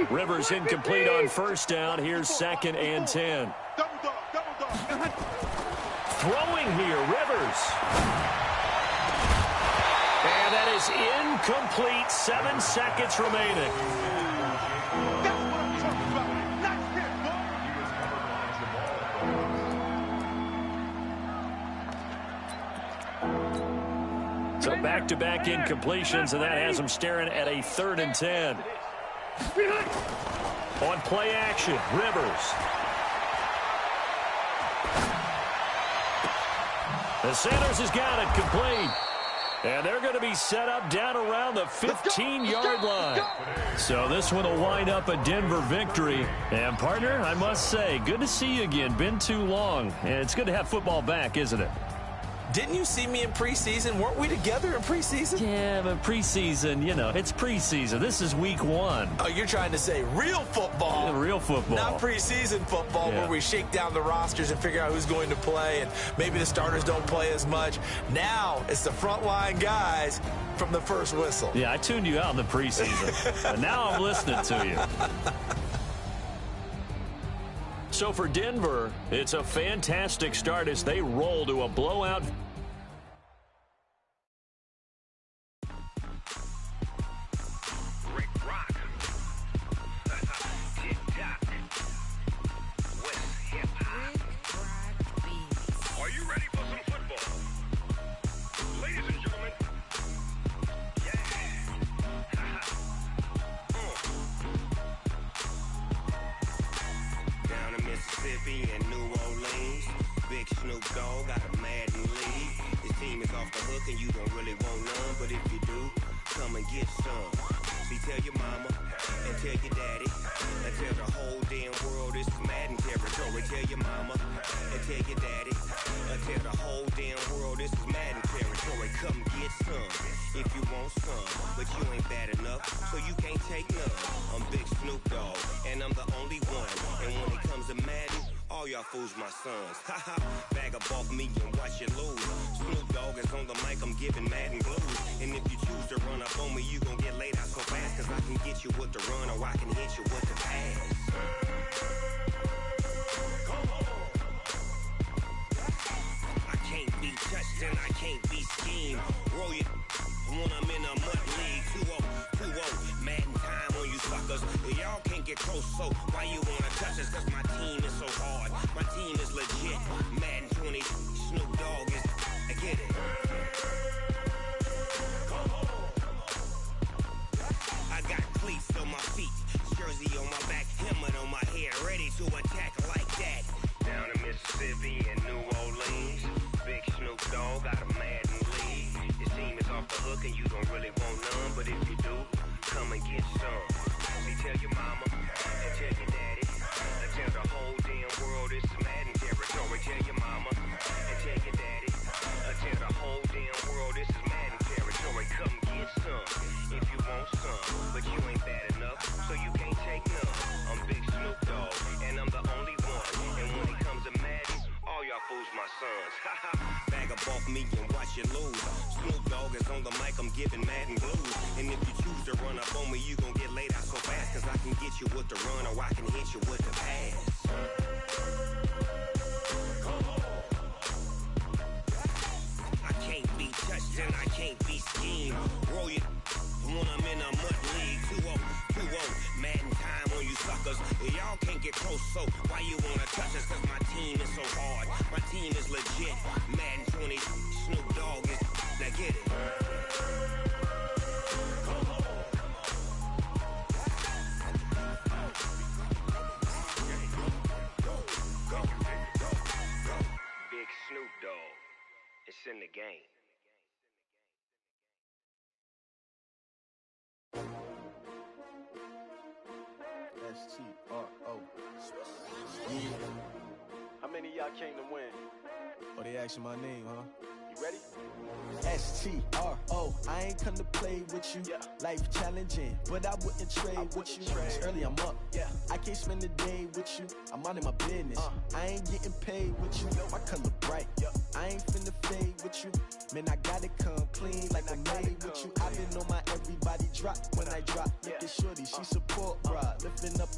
Rivers incomplete on first down. Here's 2nd and 10. Throwing here, Rivers. And that is incomplete. 7 seconds remaining. So back-to-back incompletions, and that has them staring at a 3rd and 10. On play action, Rivers. The Sanders has got it complete. And they're going to be set up down around the 15-yard line. So this one will wind up a Denver victory. And, partner, I must say, good to see you again. Been too long. And it's good to have football back, isn't it? Didn't you see me in preseason? Weren't we together in preseason? Yeah, but preseason, you know, it's preseason. This is week 1. Oh, you're trying to say real football. Yeah, real football. Not preseason football where we shake down the rosters and figure out who's going to play, and maybe the starters don't play as much. Now it's the frontline guys from the first whistle. Yeah, I tuned you out in the preseason. But now I'm listening to you. So for Denver, it's a fantastic start as they roll to a blowout. Are you ready for some football? Ladies and Dogg got a Madden league. His team is off the hook and you don't really want none, but if you do, come and get some. See, tell your mama and tell your daddy and tell the whole damn world this is Madden territory. Tell your mama and tell your daddy and tell the whole damn world this is Madden territory. Come get some if you want some, but you ain't bad enough, so you can't take none. I'm Big Snoop Dogg, and I'm the only one. And when it comes to Madden, all y'all fools my sons. Haha, bag up off me and watch you lose. Snoop Dogg is on the mic, I'm giving Madden blues. And if you choose to run up on me, you gon' get laid out so fast, cause I can get you with the run or I can hit you with the pass. I can't be touched and I can't be schemed. Roll you when I'm in a mud league. 2-0, 2-0, Madden time on you suckers. Y'all can't get close, so why you wanna touch us? Cause my team is so hard, my team is legit. Madden 20, Snoop Dogg is, I get it. I got cleats on my feet, jersey on my back, helmet on my head, ready to attack like that. Down in Mississippi and New Orleans, Big Snoop Dogg got a Madden league. His team is off the hook and you don't really want none, but if you do, come and get some. See, tell your mama and tell your daddy and tell the whole damn world this is Madden territory. Tell your mama and tell your daddy and tell the whole damn world this is Madden territory. Come get some if you want some, but you ain't bad enough, so you can't take none. I'm Big Snoop Dogg, and I'm the only one. And when it comes to Madden, all y'all fools my sons. Haha, bag up off me and watch you lose. Snoop Dogg is on the mic, I'm giving Madden blues. And if you choose to run up on me, you gon' get laid out so fast, cause I can get you with the run or I can hit you with the pass. I can't be touched and I can't be schemed. Roll you when I'm in a mud league. 2-0, 2-0, Madden time on you suckers. Y'all can't get close, so why you wanna touch us? Cause my team is so hard, my team is legit. Madden 20, Snoop Dogg is, now get it. Big Snoop Dogg, it's in the game. S-T-R-O. Yeah. How many of y'all came to win? Oh, they asking my name, huh? You ready? S-T-R-O. I ain't come to play with you. Life challenging, but I wouldn't trade with you. It's early, I'm up. I can't spend the day with you. I'm minding my business. I ain't getting paid with you. My color bright. I ain't finna fade with you. Man, I gotta come clean like I made with you. I've been on my everybody drop when I drop. Look at shorty, she support, bruh. Lifting up,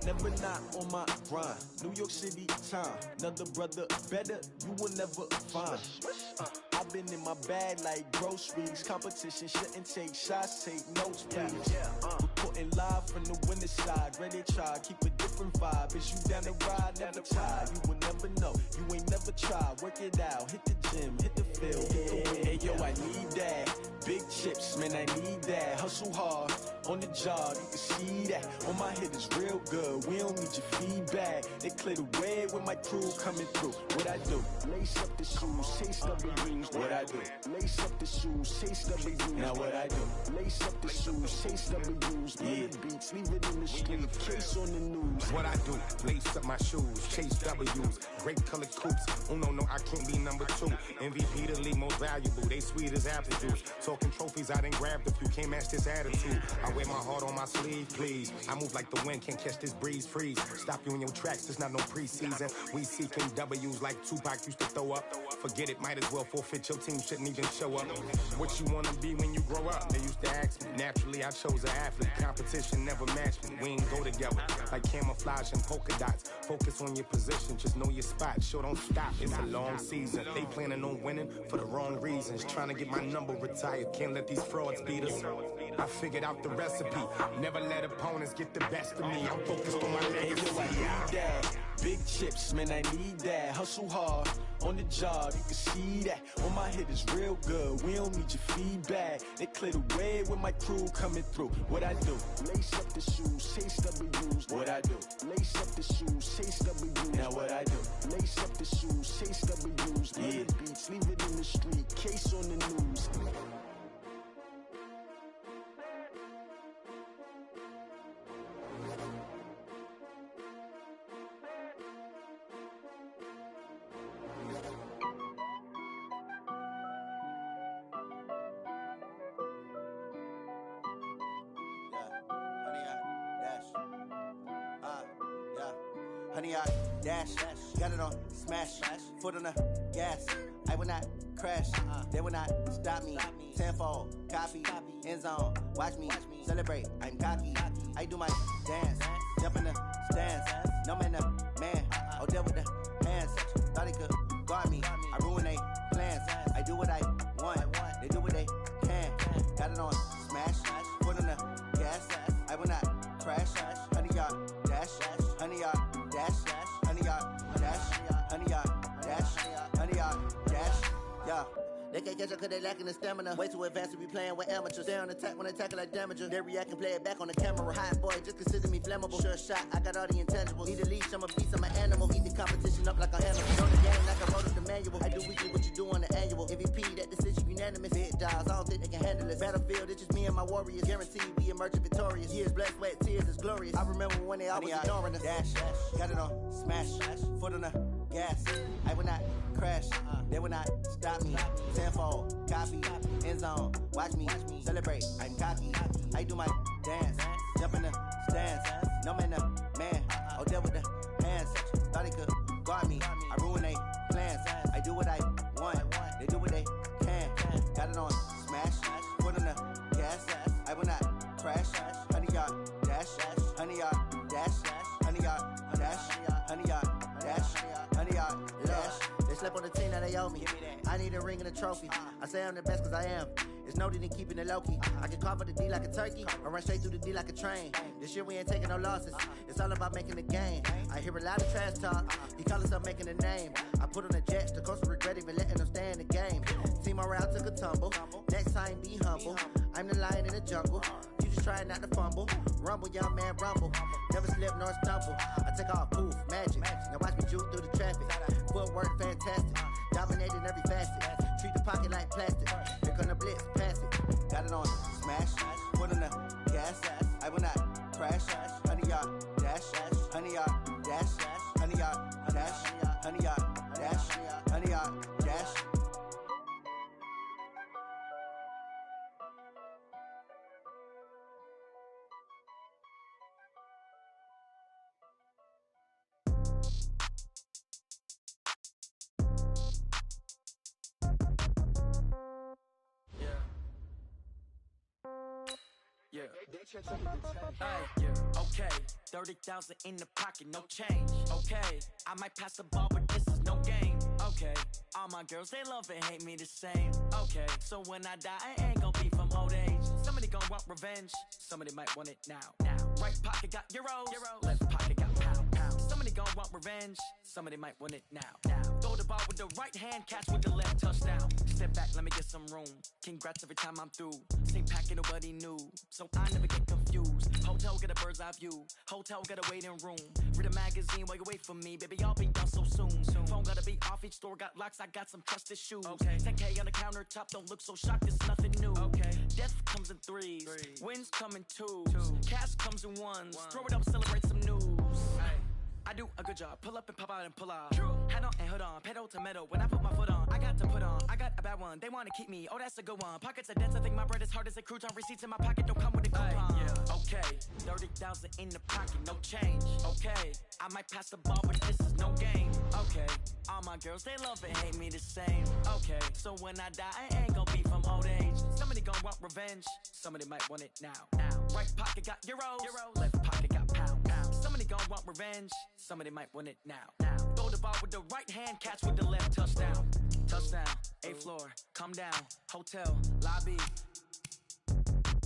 never not on my grind. New York City time, another brother better, you will never find. I've been in my bag like groceries. Competition shouldn't take shots, take notes, please. Reporting live from the winter side. Ready to try, keep a different vibe. Is you down the ride, never tired. You will never know, you ain't never tried. Work it out, hit the gym, hit the field, hit the wind. Hey yo, I need that. Big chips, man, I need that. Hustle hard, on the job, you can see that. On my head is real good, we don't need your feedback. They clear the way with my crew coming through. What I do? Lace up the shoes, chase W's. What I do? Lace up the shoes, chase W's. Now what I do? Lace up the shoes, chase W's. Yeah, beats, leave it in the street, case on the news. What I do? Lace up my shoes, chase W's. Great colored coops. Oh no, I can't be number 2. MVP the league most valuable. They sweet as apple juice. Talking trophies, I done grabbed a few. Can't match this attitude. I wear my heart on my sleeve, please. I move like the wind, can't catch this breeze. Freeze. Stop you in your tracks. There's not no preseason. We seeking W's like Tupac used to throw up. Forget it, might as well forfeit. Your team shouldn't even show up. What you wanna be when you grow up? They used to ask me. Naturally, I chose an athlete. Competition never matched me. We ain't go together like camouflage and polka dots. Focus on your position, just know your spot. Sure, don't stop. It's a long season. They planning on winning for the wrong reasons. Trying to get my number retired. Can't let these frauds beat us. I figured out the recipe. Never let opponents get the best of me. I'm focused on my legacy. Big chips, man, I need that. Hustle hard on the job, you can see that. On my head is real good, we don't need your feedback. They clear the way with my crew coming through. What I do? Lace up the shoes, chase W's. What I do? Lace up the shoes, chase W's. Now what I do? Lace up the shoes, chase W's. Yeah. Beats, leave it in the street, case on the news. Honey, I dash, got it on smash, foot on the gas. I will not crash, they will not stop me. Tenfold, copy, end zone, watch me celebrate. I'm cocky, I do my dance, jump in the stands. No man, man, I'll deal with the hands. Thought he could guard me, I ruin they plans. I do what I want, they do what they can. Got it on smash, foot on the gas. I will not crash, honey, y'all dash, honey, y'all dash, honey, y'all dash, honey, y'all dash, honey, y'all dash, yeah. They can't catch up cause they lacking the stamina. Way too advanced to be playing with amateurs. Stay on attack when I tackle like damager. They react and play it back on the camera. Hot boy, just consider me flammable. Sure shot, I got all the intangibles. Need a leash, I'm a beast, I'm an animal. Eat the competition up like a animal. Know the game like I wrote up the manual. I do weekly what you do on the annual. MVP, that decision unanimous. Big jobs, I don't think they can handle it. Battlefield, it's just me and my warriors. Guaranteed we emerge victorious. Years, blood, sweat, tears, is glorious. I remember when they always ignoring us. Dash, got it on smash, foot on the gas. I will not crash, they will not stop me. Tenfold, copy, end zone, watch me celebrate. I'm cocky, I do my dance, jump in the stands. No man, man, I'll deal with the hands. Thought he could guard me, I ruin they plans. I do what I want, they do what they can. Got it on smash, foot on the gas. I will not crash, honey, y'all dash, honey, y'all dash, honey, y'all dash, honey, y'all dash, honey, y'all dash. They slept on the team that they owe me. I need a ring and a trophy. I say I'm the best cause I am. It's no need in keeping it low-key. I can carve up the D like a turkey or run straight through the D like a train. This year we ain't taking no losses. It's all about making the game. I hear a lot of trash talk. He call himself making a name. I put on the jets. The coach will regret even letting them stay in the game. Team morale took a tumble. Next time be humble. I'm the lion in the jungle. You just try not to fumble. Rumble, young man, rumble. Never slip nor stumble. I take off, poof, magic. Now watch me juke through the traffic. Footwork fantastic. Dominating every facet. Treat the pocket like plastic. Here come the blitz, pass it. Got it on smash, foot on the gas. I will not crash. Honey, y'all dash, honey, y'all dash, honey, y'all dash, honey, y'all dash, honey, y'all dash. Yeah. Yeah. Okay. 30,000 in the pocket, no change. Okay. I might pass the ball, but this is no game. Okay. All my girls, they love and hate me the same. Okay. So when I die, I ain't gonna be from old age. Somebody gonna want revenge. Somebody might want it now. Right pocket got euros. Left pocket got pound. Somebody gonna want revenge. Somebody might want it now. Throw the ball with the right hand, catch with the left, touchdown. Step back, let me get some room. Congrats every time I'm through. Same packet, nobody knew. So I never get confused. Hotel get a bird's eye view. Hotel got a waiting room. Read a magazine while you wait for me. Baby, I'll be done so soon. Phone gotta be off, each store got locks. I got some trusted shoes. Okay. 10K on the countertop, don't look so shocked, it's nothing new. Okay. Death comes in threes. Wins come in twos. Cash comes in ones. Throw it up, celebrate some news. I do a good job. Pull up and pop out and pull out. Head on and hood on. Pedal to metal. When I put my foot on, I got to put on. I got a bad one. They want to keep me. Oh, that's a good one. Pockets are dense. I think my bread is hard as a crouton. Receipts in my pocket don't come with a coupon. Yeah. Okay. 30,000 in the pocket. No change. Okay. I might pass the ball, but this is no game. Okay. All my girls, they love and hate me the same. Okay. So when I die, I ain't gonna be from old age. Somebody gonna want revenge. Somebody might want it now. Right pocket got euros. Left pocket got pound. Somebody gonna want revenge. Somebody might want it now. Throw the ball with the right hand, catch with the left, touchdown. Touchdown, 8th floor, come down, hotel, lobby.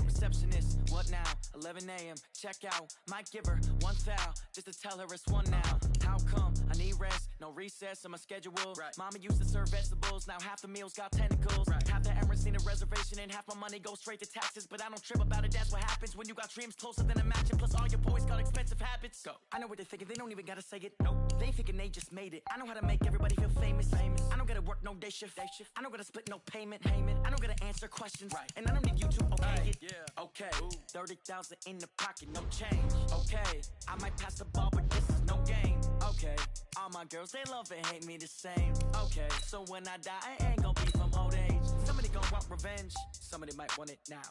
Receptionist, what now? 11 a.m., check out. Might give her one foul, just to tell her it's one now. How come? I need rest, no recess in my schedule. Mama used to serve vegetables, now half the meals got tentacles. Half the Emirates need a reservation and half my money goes straight to taxes. But I don't trip about it, that's what happens when you got dreams closer than a mansion. Plus all your boys got expensive habits. Go. I know what they're thinking, they don't even gotta say it. Nope. They thinking they just made it. I know how to make everybody feel famous. I don't gotta work no day shift. I don't gotta split no payment. I don't gotta answer questions. And I don't need you to okay it. Yeah. Okay. 30,000 in the pocket, no change. Okay. I might pass the ball, but this is no game. Okay. All my girls, they love and hate me the same. Okay. So when I die, I ain't gonna be from old age. Somebody gon' want revenge. Somebody might want it now.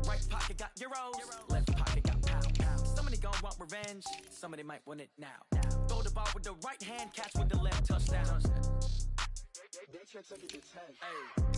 Right pocket got euros. Left pocket got pound. Somebody gon' want revenge. Somebody might want it now. Throw the ball with the right hand, catch with the left, touchdown. They can't take it to 10. Hey.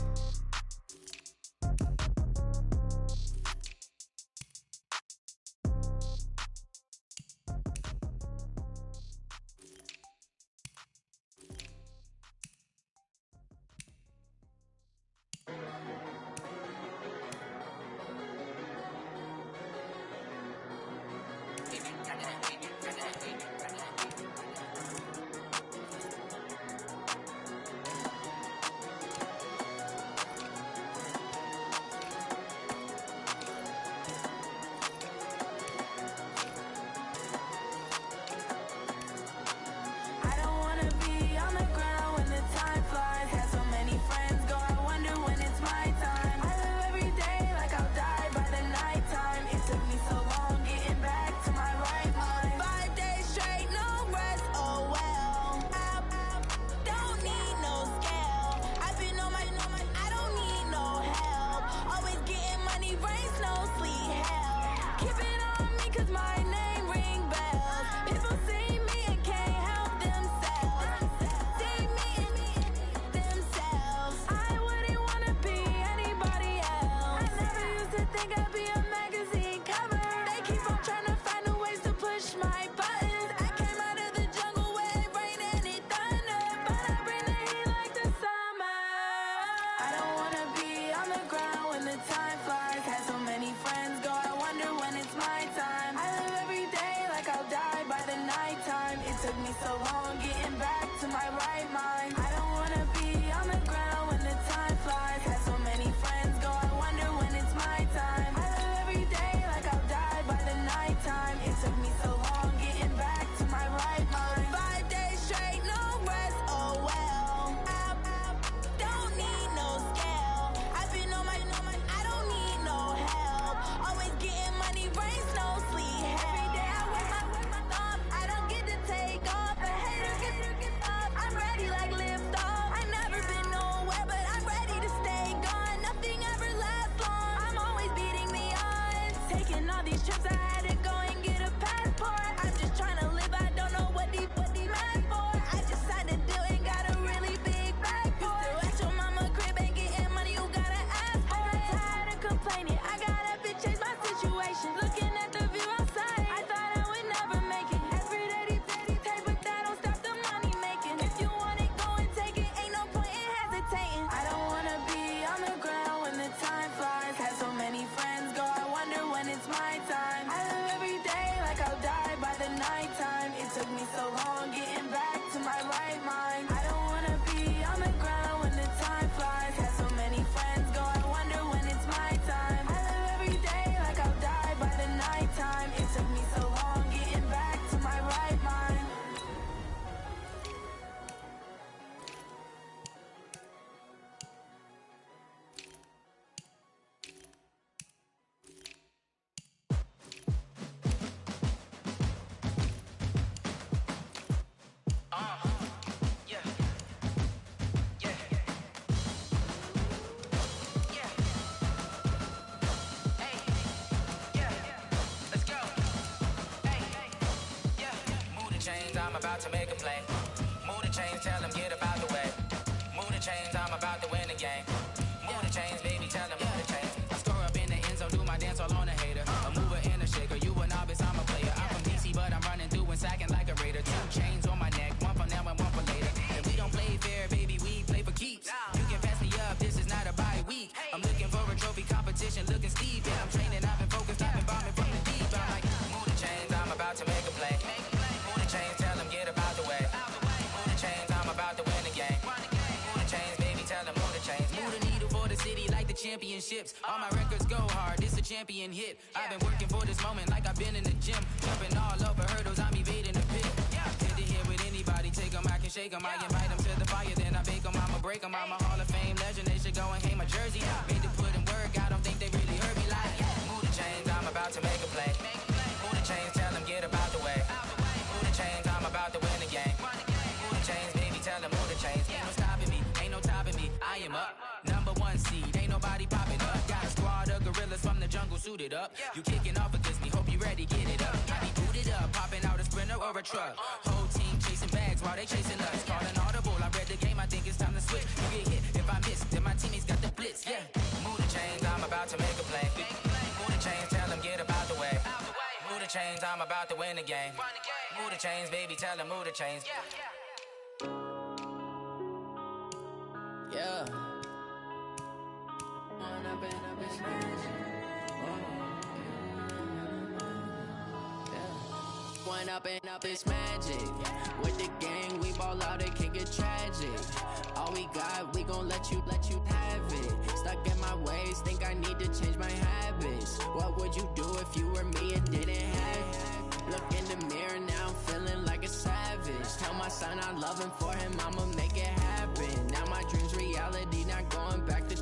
I'm about to make a play. Move the chains, tell them get about the way. Move the chains, I'm about to win the game. Move the chains, baby, tell them move the chains. I score up in the end zone, do my dance all on a hater. A mover and a shaker, you a novice, I'm a player. I'm from DC, but I'm running through and sacking like a raider. 2 chains on my neck, one for now and one for later. If we don't play fair, baby, we play for keeps. You can pass me up, this is not a bye week. I'm looking for a trophy competition, looking steep. Yeah, I'm training, I've been focused, I've been bombing from the deep. I'm like, move the chains, I'm about to make a play. Move the chains, tell them get about the way. championships. All my records go hard, this a champion hit. I've been working for this moment like I've been in the gym. Jumping all over hurdles, I'm evading the pit. Head to head with anybody, take them, I can shake them. I invite them to the fire, then I bake them, I'ma break them. I'm a Hall of Fame legend, they should go and hang my jersey. Made to put in work, I don't think they really heard me like. Move the chains, I'm about to make a play. Move the chains, tell them get about the way. Move the chains, I'm about to win the game. Move the chains, baby, tell them move the chains. Ain't no stopping me, ain't no topping me. I am up, #1 seed, ain't nobody popping up. Got a squad of gorillas from the jungle suited up. You kicking off against me, hope you ready, get it up. I be booted up, popping out a sprinter or a truck. Whole team chasing bags while they chasing us. Calling audible, I read the game, I think it's time to switch. You get hit, if I miss, then my teammates got the blitz, yeah. Move the chains, I'm about to make a play. Move the chains, tell them get about the way. Move the chains, I'm about to win the game. Move the chains, baby, tell them move the chains. Yeah. One up and up is magic. With the gang, we ball out, it can get tragic. All we got, we gon' let you have it. Stuck in my ways, think I need to change my habits. What would you do if you were me and didn't have it? Look in the mirror now, I'm feeling like a savage. Tell my son I love him, for him I'ma make it happen. Now my dream's reality, not going back to.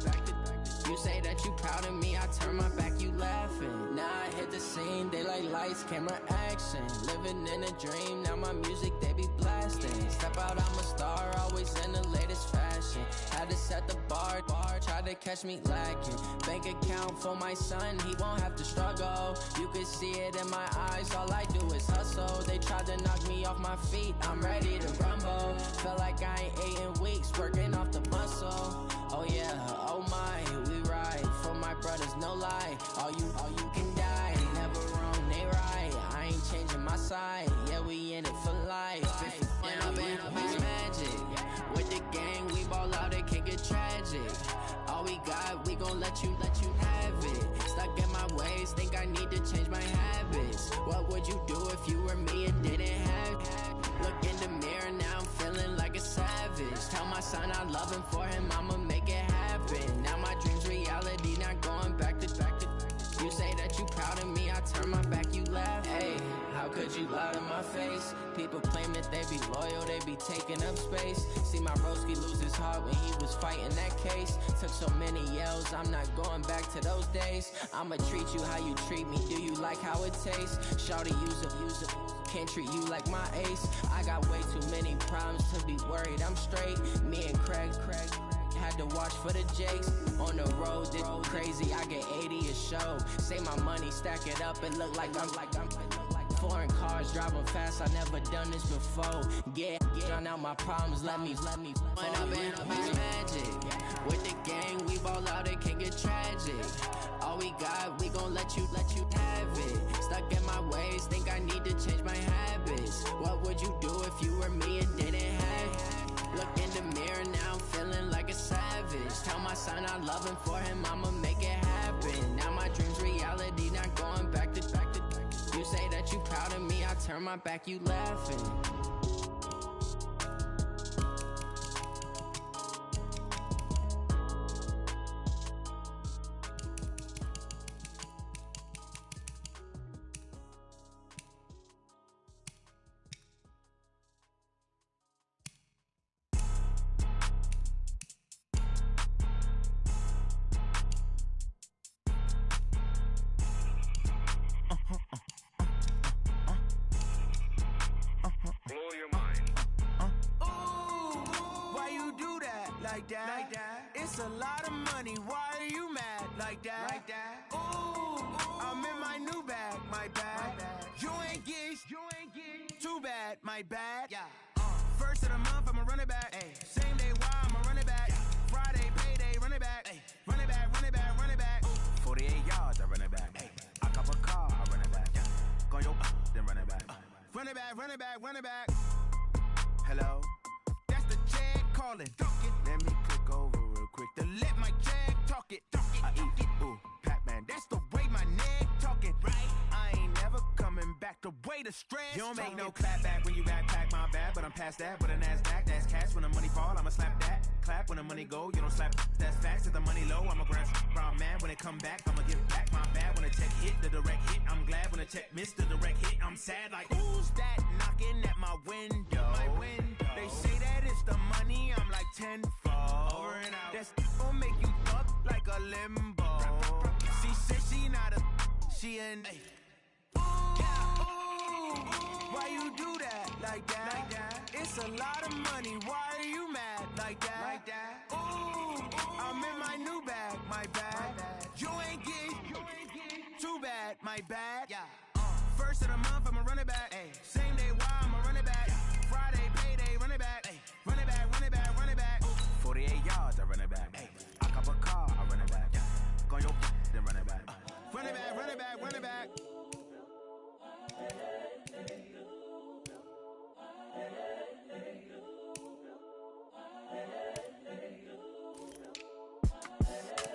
You say that you proud of me, I turn my back, you laughing. Now I hit the scene, they like lights, camera, action. Living in a dream, now my music, they be blasting. Step out, I'm a star, always in the latest fashion. Had to set the bar, try to catch me lacking. Bank account for my son, he won't have to struggle. You can see it in my eyes, all I do is hustle. They tried to knock me off my feet, I'm ready to rumble. Felt like I ain't ate in weeks, working off the muscle. Oh yeah, oh my, we ride for my brothers, no lie. All you can die, never wrong, they right. I ain't changing my side, yeah, we in it for life. When up and up is magic. With the gang, we ball out, it can get tragic. All we got, we gon' let you have it. Stuck in my ways, think I need to change my habits. What would you do if you were me and didn't have it? Look in the mirror, now I'm feeling like a savage. Tell my son I love him, for him I'ma make it happen. Now my dream's reality, not going back to. You say that you proud of me, I turn my back, you laugh. Hey, how could you lie to my face? People claim that they be loyal, they be taking up space. See my broski lose his heart when he was fighting that case. Took so many yells, I'm not going back to those days. I'ma treat you how you treat me, do you like how it tastes? Shawty, use it, can't treat you like my ace. I got way too many problems to be worried, I'm straight. Me and Craig had to watch for the Jakes. On the road, it's crazy, I get 80 a show. Say my money, stack it up, and look like I'm foreign cars, driving fast, I never done this before. Yeah, drown out my problems, let me When up and up is magic. With the gang, we ball out, it can get tragic. All we got, we gon' let you have it. Stuck in my ways, think I need to change my habits. What would you do if you were me and didn't have it? Look in the mirror, now I'm feeling like a savage. Tell my son I love him, for him I'ma make it happen. Now my dream's reality, not going back to. You say that you proud of me, I turn my back, you laughing. Like that. It's a lot of money. Why are you mad like that? Ooh, I'm in my new bag, my bad. You ain't get too bad, my bad. Yeah. First of the month, I'ma run it back. Ay. Same day, why I'ma run it back. Friday, payday, run it back. Ay. Run it back, run it back, run it back. 48 yards, I run it back. Ay. I cop a car, I run it back. Yeah. Go yo, then run it back. Run it back, run it back, run it back. Hello, that's the check calling. Let me click over real quick to let my check talk it. I eat it, ooh, Pac-Man, that's the way my neck talking. Right? I ain't never coming back the way the stress. You don't make no clap back when you backpack my bad, but I'm past that. But a NASDAQ, that's cash. When the money fall, I'ma slap that. clap when the money go. You don't slap, that's facts. If the money low, I'ma grab brown man. When it come back, I'ma give back my bad. When the check hit, the direct hit, I'm glad. When the check missed, the direct hit, I'm sad. Like, who's that knocking at my window? They say that it's the money, I'm like tenfold. Over and out. That's gon' make you fuck like a limbo. She said she not a, she an. Ooh, why you do that like that? It's a lot of money, why are you mad like that? Ooh, I'm in my new bag, my bad. You ain't get too bad, my bad. First of the month, I'ma run it back. Same day, why I'ma run it back. Friday, payday, run it back. Run it back, run it back, run it back. 48 yards, I run it back. I cop a car, I run it back. Go your then run it back. Run it back, run it back, run it back.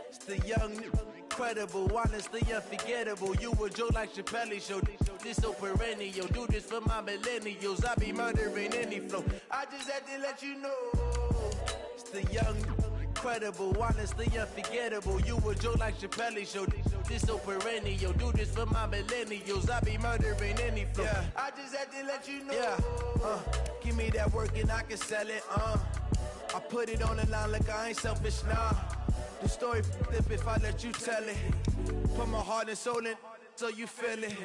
It's the young, incredible, honestly unforgettable. You a joke like Chappelle show. This so perennial. Do this for my millennials. I be murdering any flow. I just had to let you know. It's the young, incredible, honestly unforgettable. You a joke like Chappelle show. This so perennial. Do this for my millennials. I be murdering any flow. Yeah. I just had to let you know. Yeah. Give me that work and I can sell it. I put it on the line like I ain't selfish, nah. The story flip if I let you tell it. Put my heart and soul in so you feel it.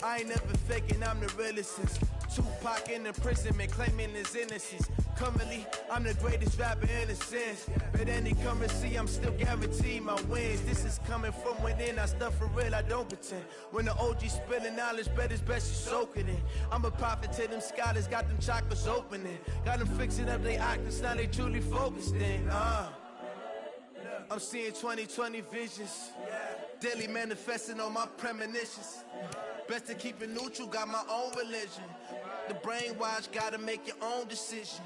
I ain't never faking, I'm the realest since Tupac in imprisonment, claiming his innocence. Currently, I'm the greatest rapper in a sense. But any currency, I'm still guaranteed my wins. This is coming from within, I stuff for real, I don't pretend. When the OG spilling knowledge, bet it's best you soak it in. I'm a prophet to them scholars, got them chakras opening. Got them fixing up they octaves, now they truly focused in. I'm seeing 2020 visions. Daily manifesting on my premonitions. Best to keep it neutral, got my own religion. The brainwash, gotta make your own decision.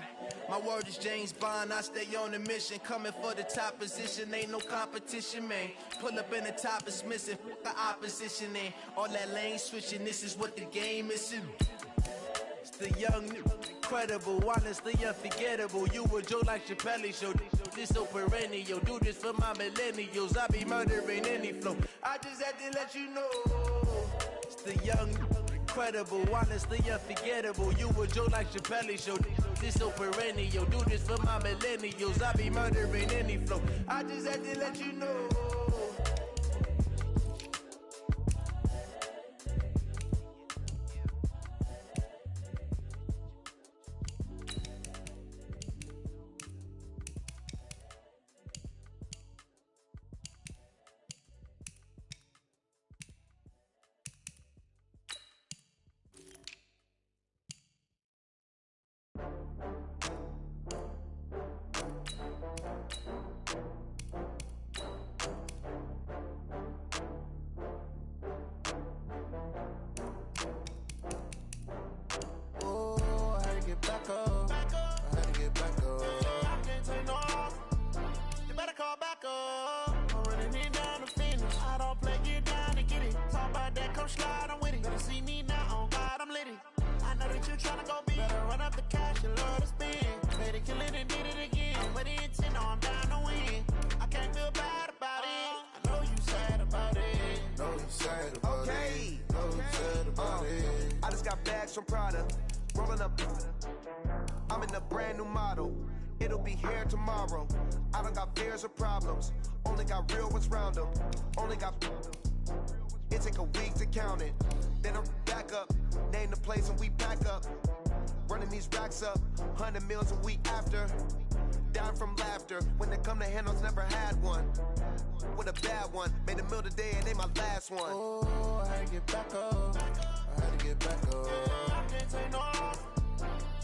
My word is James Bond, I stay on a mission. Coming for the top position, ain't no competition, man. Pull up in the top is missing, fuck the opposition, ain't all that lane switching, this is what the game is. It's the young, incredible, honestly unforgettable. You a joke like Chappelle show. This so perennial. Do this for my millennials. I be murdering any flow. I just had to let you know. It's the young, incredible, honestly unforgettable. You a joke like Chappelle show. This so perennial. Do this for my millennials. I be murdering any flow. I just had to let you know. From Prada, rolling up. I'm in a brand new model. It'll be here tomorrow. I don't got fears or problems. Only got real ones round them. Only got. It take a week to count it. Then I'm back up. Name the place and we back up. Running these racks up. 100 meals a week after. Down from laughter. When they come to handles, never had one. With a bad one. Made a meal today and they my last one. Oh, I had to get back up. I had to get back up. I can't take no loss.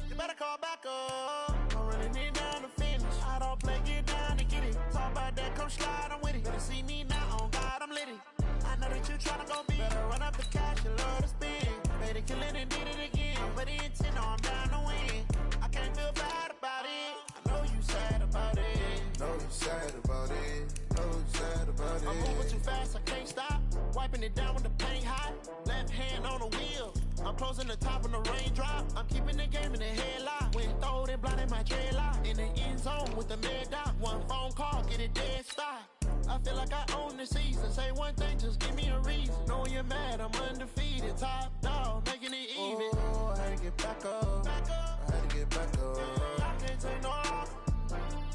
You better call back up. I'm running it down to finish. I don't play, get down to get it. Talk about that, come slide, I'm with it. Better see me now, on God, I'm litty. I know that you tryna go big. Better run up the cash, you love to spend. Made it, kill it, and did it again. But the intent, no, I'm down to win. I can't feel bad about it. I know you sad about it. Know you sad about it. Know you sad about it. I'm moving too fast, I can't stop. Wiping it down with the paint hot. Left hand on the wheel. I'm closing the top on the raindrop. I'm keeping the game in the headlock. Went throwed and blinded my dreadlock. In the end zone with the mad dot. One phone call, get it dead stop. I feel like I own the season. Say one thing, just give me a reason. Know you're mad, I'm undefeated. Top dog, making it even. Oh, I had to get back up. I had to get back up. I can't take no loss.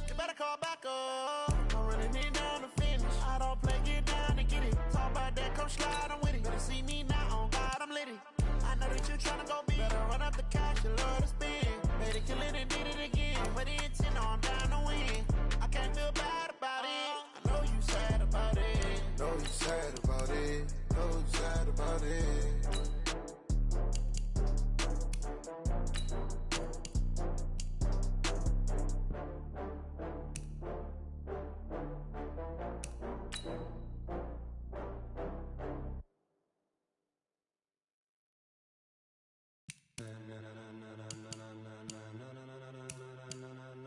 You better call back up. I'm running it down to finish. I don't play, get down to get it. Talk about that, come slide, I'm with it. Better see me now, on God, I'm litty. I know that you tryna go big. Better run up the cash, you love to spend. Better kill it and did it again. Put the intent on, I'm down to win. I can't feel bad about it. I know you sad about it. Know you sad about it. Know you sad about it.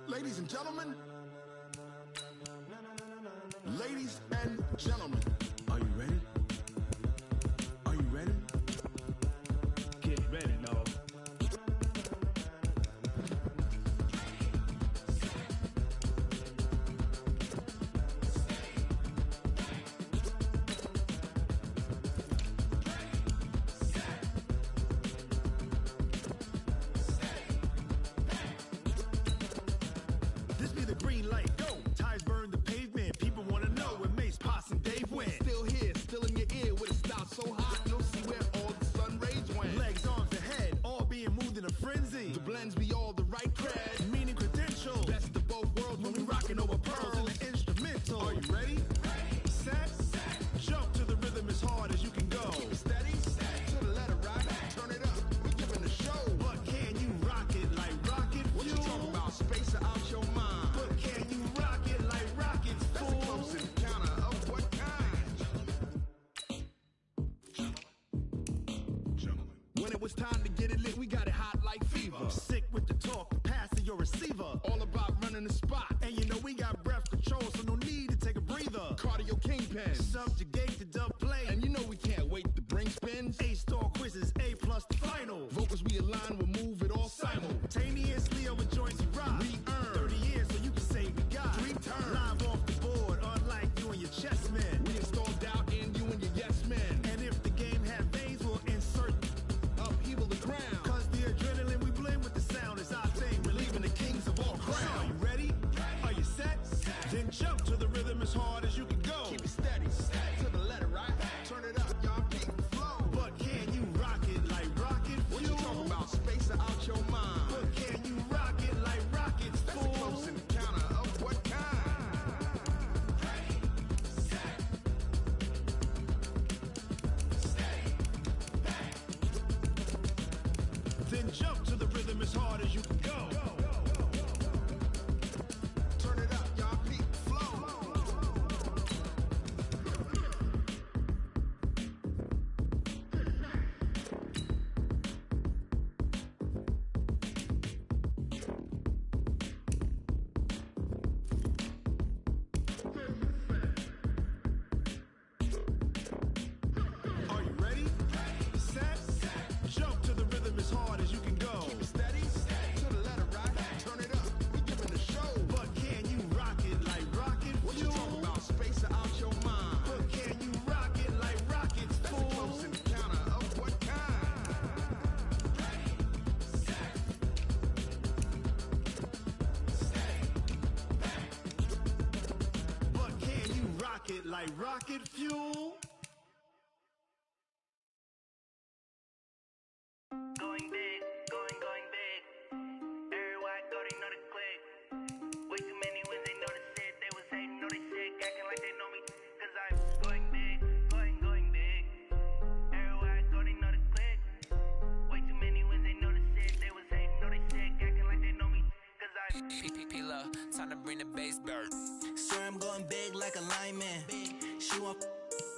Ladies and gentlemen, ladies and gentlemen, are you ready? Are you ready? Get ready, dog. This be the green light, go. Tires burn the pavement. People wanna know where Mace, Pops, and Dave went. Still here, still in your ear with a stop so hot, you'll see where all the sun rays went. Legs, arms, and head, all being moved in a frenzy. The blends be all the right cred, meaning credentials. best of both worlds when we rockin' over pearls in the instrumental. Are you ready? Set, jump to the rhythm as hard as you can go. Steady, to the letter right, turn it up, we giving a show. But can you rock it like rocket What you fuel? talking about, space or out your mind? But can you rock it like rockets, That's a fool? close encounter of what kind? When it was time to get it lit, we got it hot like fever. Sick with the talk, passing your receiver. All about running the spot, And you know we got breath control, so no need to take a breather. cardio kingpin. Subjugate the dub play. And you know we can't wait to bring spins. A-star quizzes, A+ the final. Vocals we align, we'll move it all Simultaneously over joints we rock. We earn 30 years so you can say we got 3 turns. live off the board, unlike you and your chess men. We install doubt in you and your yes men. And if the game had veins, we'll insert Upheaval the crown. Cause the adrenaline we blend with the sound is our thing. We're leaving the kings of all Crown. crown. Are you ready? Are you set? Then jump to the rhythm as hard as you can go. Keep it steady, to the letter right. Turn it up, y'all peak the flow. But can you rock it like rocket What fuel? you talking about, space or out your mind? But can you rock it like rockets, That's a fool? close encounter of what kind? Then jump to the rhythm as hard as you can go. Turn it up, y'all peak the flow. Are you ready? Set, jump to the rhythm as hard as you can go. Keep it steady, to the letter right. Turn it up, we giving a show. But can you rock it like rocket What you fuel? talking about, space or out your mind? But can you rock it like rockets, That's a fool? close encounter of what kind? But can you rock it like rocket fuel? Going big, going big. Everywhere I go, they know the click. Way too many wins, they know the shit. They was hating, know they shit, acting like they know me. Cause I'm going big, going big. Everywhere I go, they know the click. Way too many wins, they know the shit. They was hating, know they shit, acting like they know me. Cause I'm P-P-P-Love, time to bring the bass back. Swear I'm going big like a lineman. She want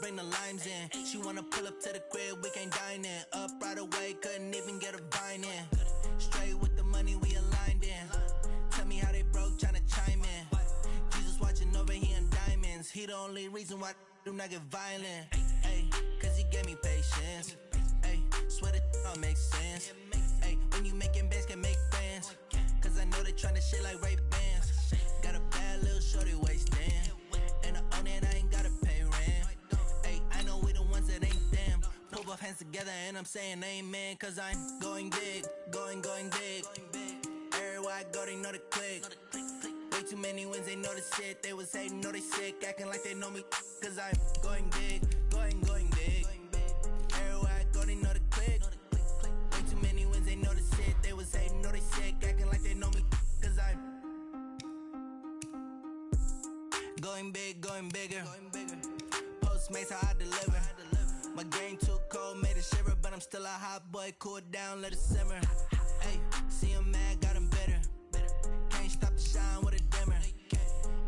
bring the limes in. She wanna pull up to the crib, we can't dine in. Up right away, couldn't even get a vine in. Straight with the money, we aligned in. Tell me how they broke, tryna chime in. Jesus watching over, he in diamonds. He the only reason why do not get violent. Ay, cause he gave me patience. Ay, swear the it makes sense. Hey, when you making bands, can make friends. Cause I know they tryna shit like Ray-Bans. Got a bad little shorty wasting. And I own it, I ain't gotta pay rent. Hey, I know we the ones that ain't them. Put both hands together and I'm saying amen. Cause I'm going big, going big. Everywhere I go, they know the click. Way too many wins, they know the shit. They was hating, know they sick, acting like they know me. Cause I'm going big, going big. Everywhere I go, they know the click. Way too many wins, they know the shit. They was hating, know they sick, acting like they know me. Cause I'm going big, going bigger. Postmates, how I deliver. My game too cold, made it shiver. But I'm still a hot boy, cool it down, let it simmer. Hey, see him mad, got him bitter. Can't stop the shine with a dimmer.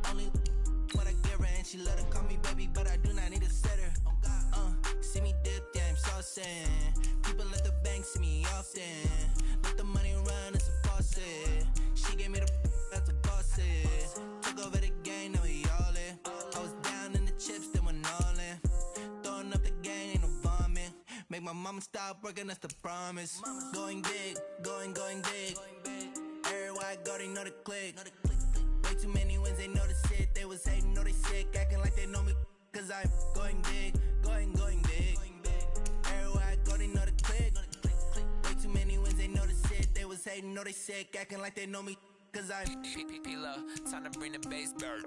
Only what I give her, and she let her call me baby, but I do not need a sitter. See me dip, yeah, I'm saucing. People at the bank see me often. Let the money run, it's a faucet. She gave me the that's a boss is. Took over the game, now we all in. I was down in the chips, then went all in. Throwing up the game, ain't no vomit. Make my mama stop working, that's the promise. Going big, going big. Everywhere I go, they know the click. Way too many wins, they know the shit. They was hating, know they sick, acting like they know me. Cause I'm going big, going big. Everywhere I go, they know the click. Way too many wins, they know the shit. They was hating, know they sick, acting like they know me. Cause I'm P-Love, time to bring the bass back.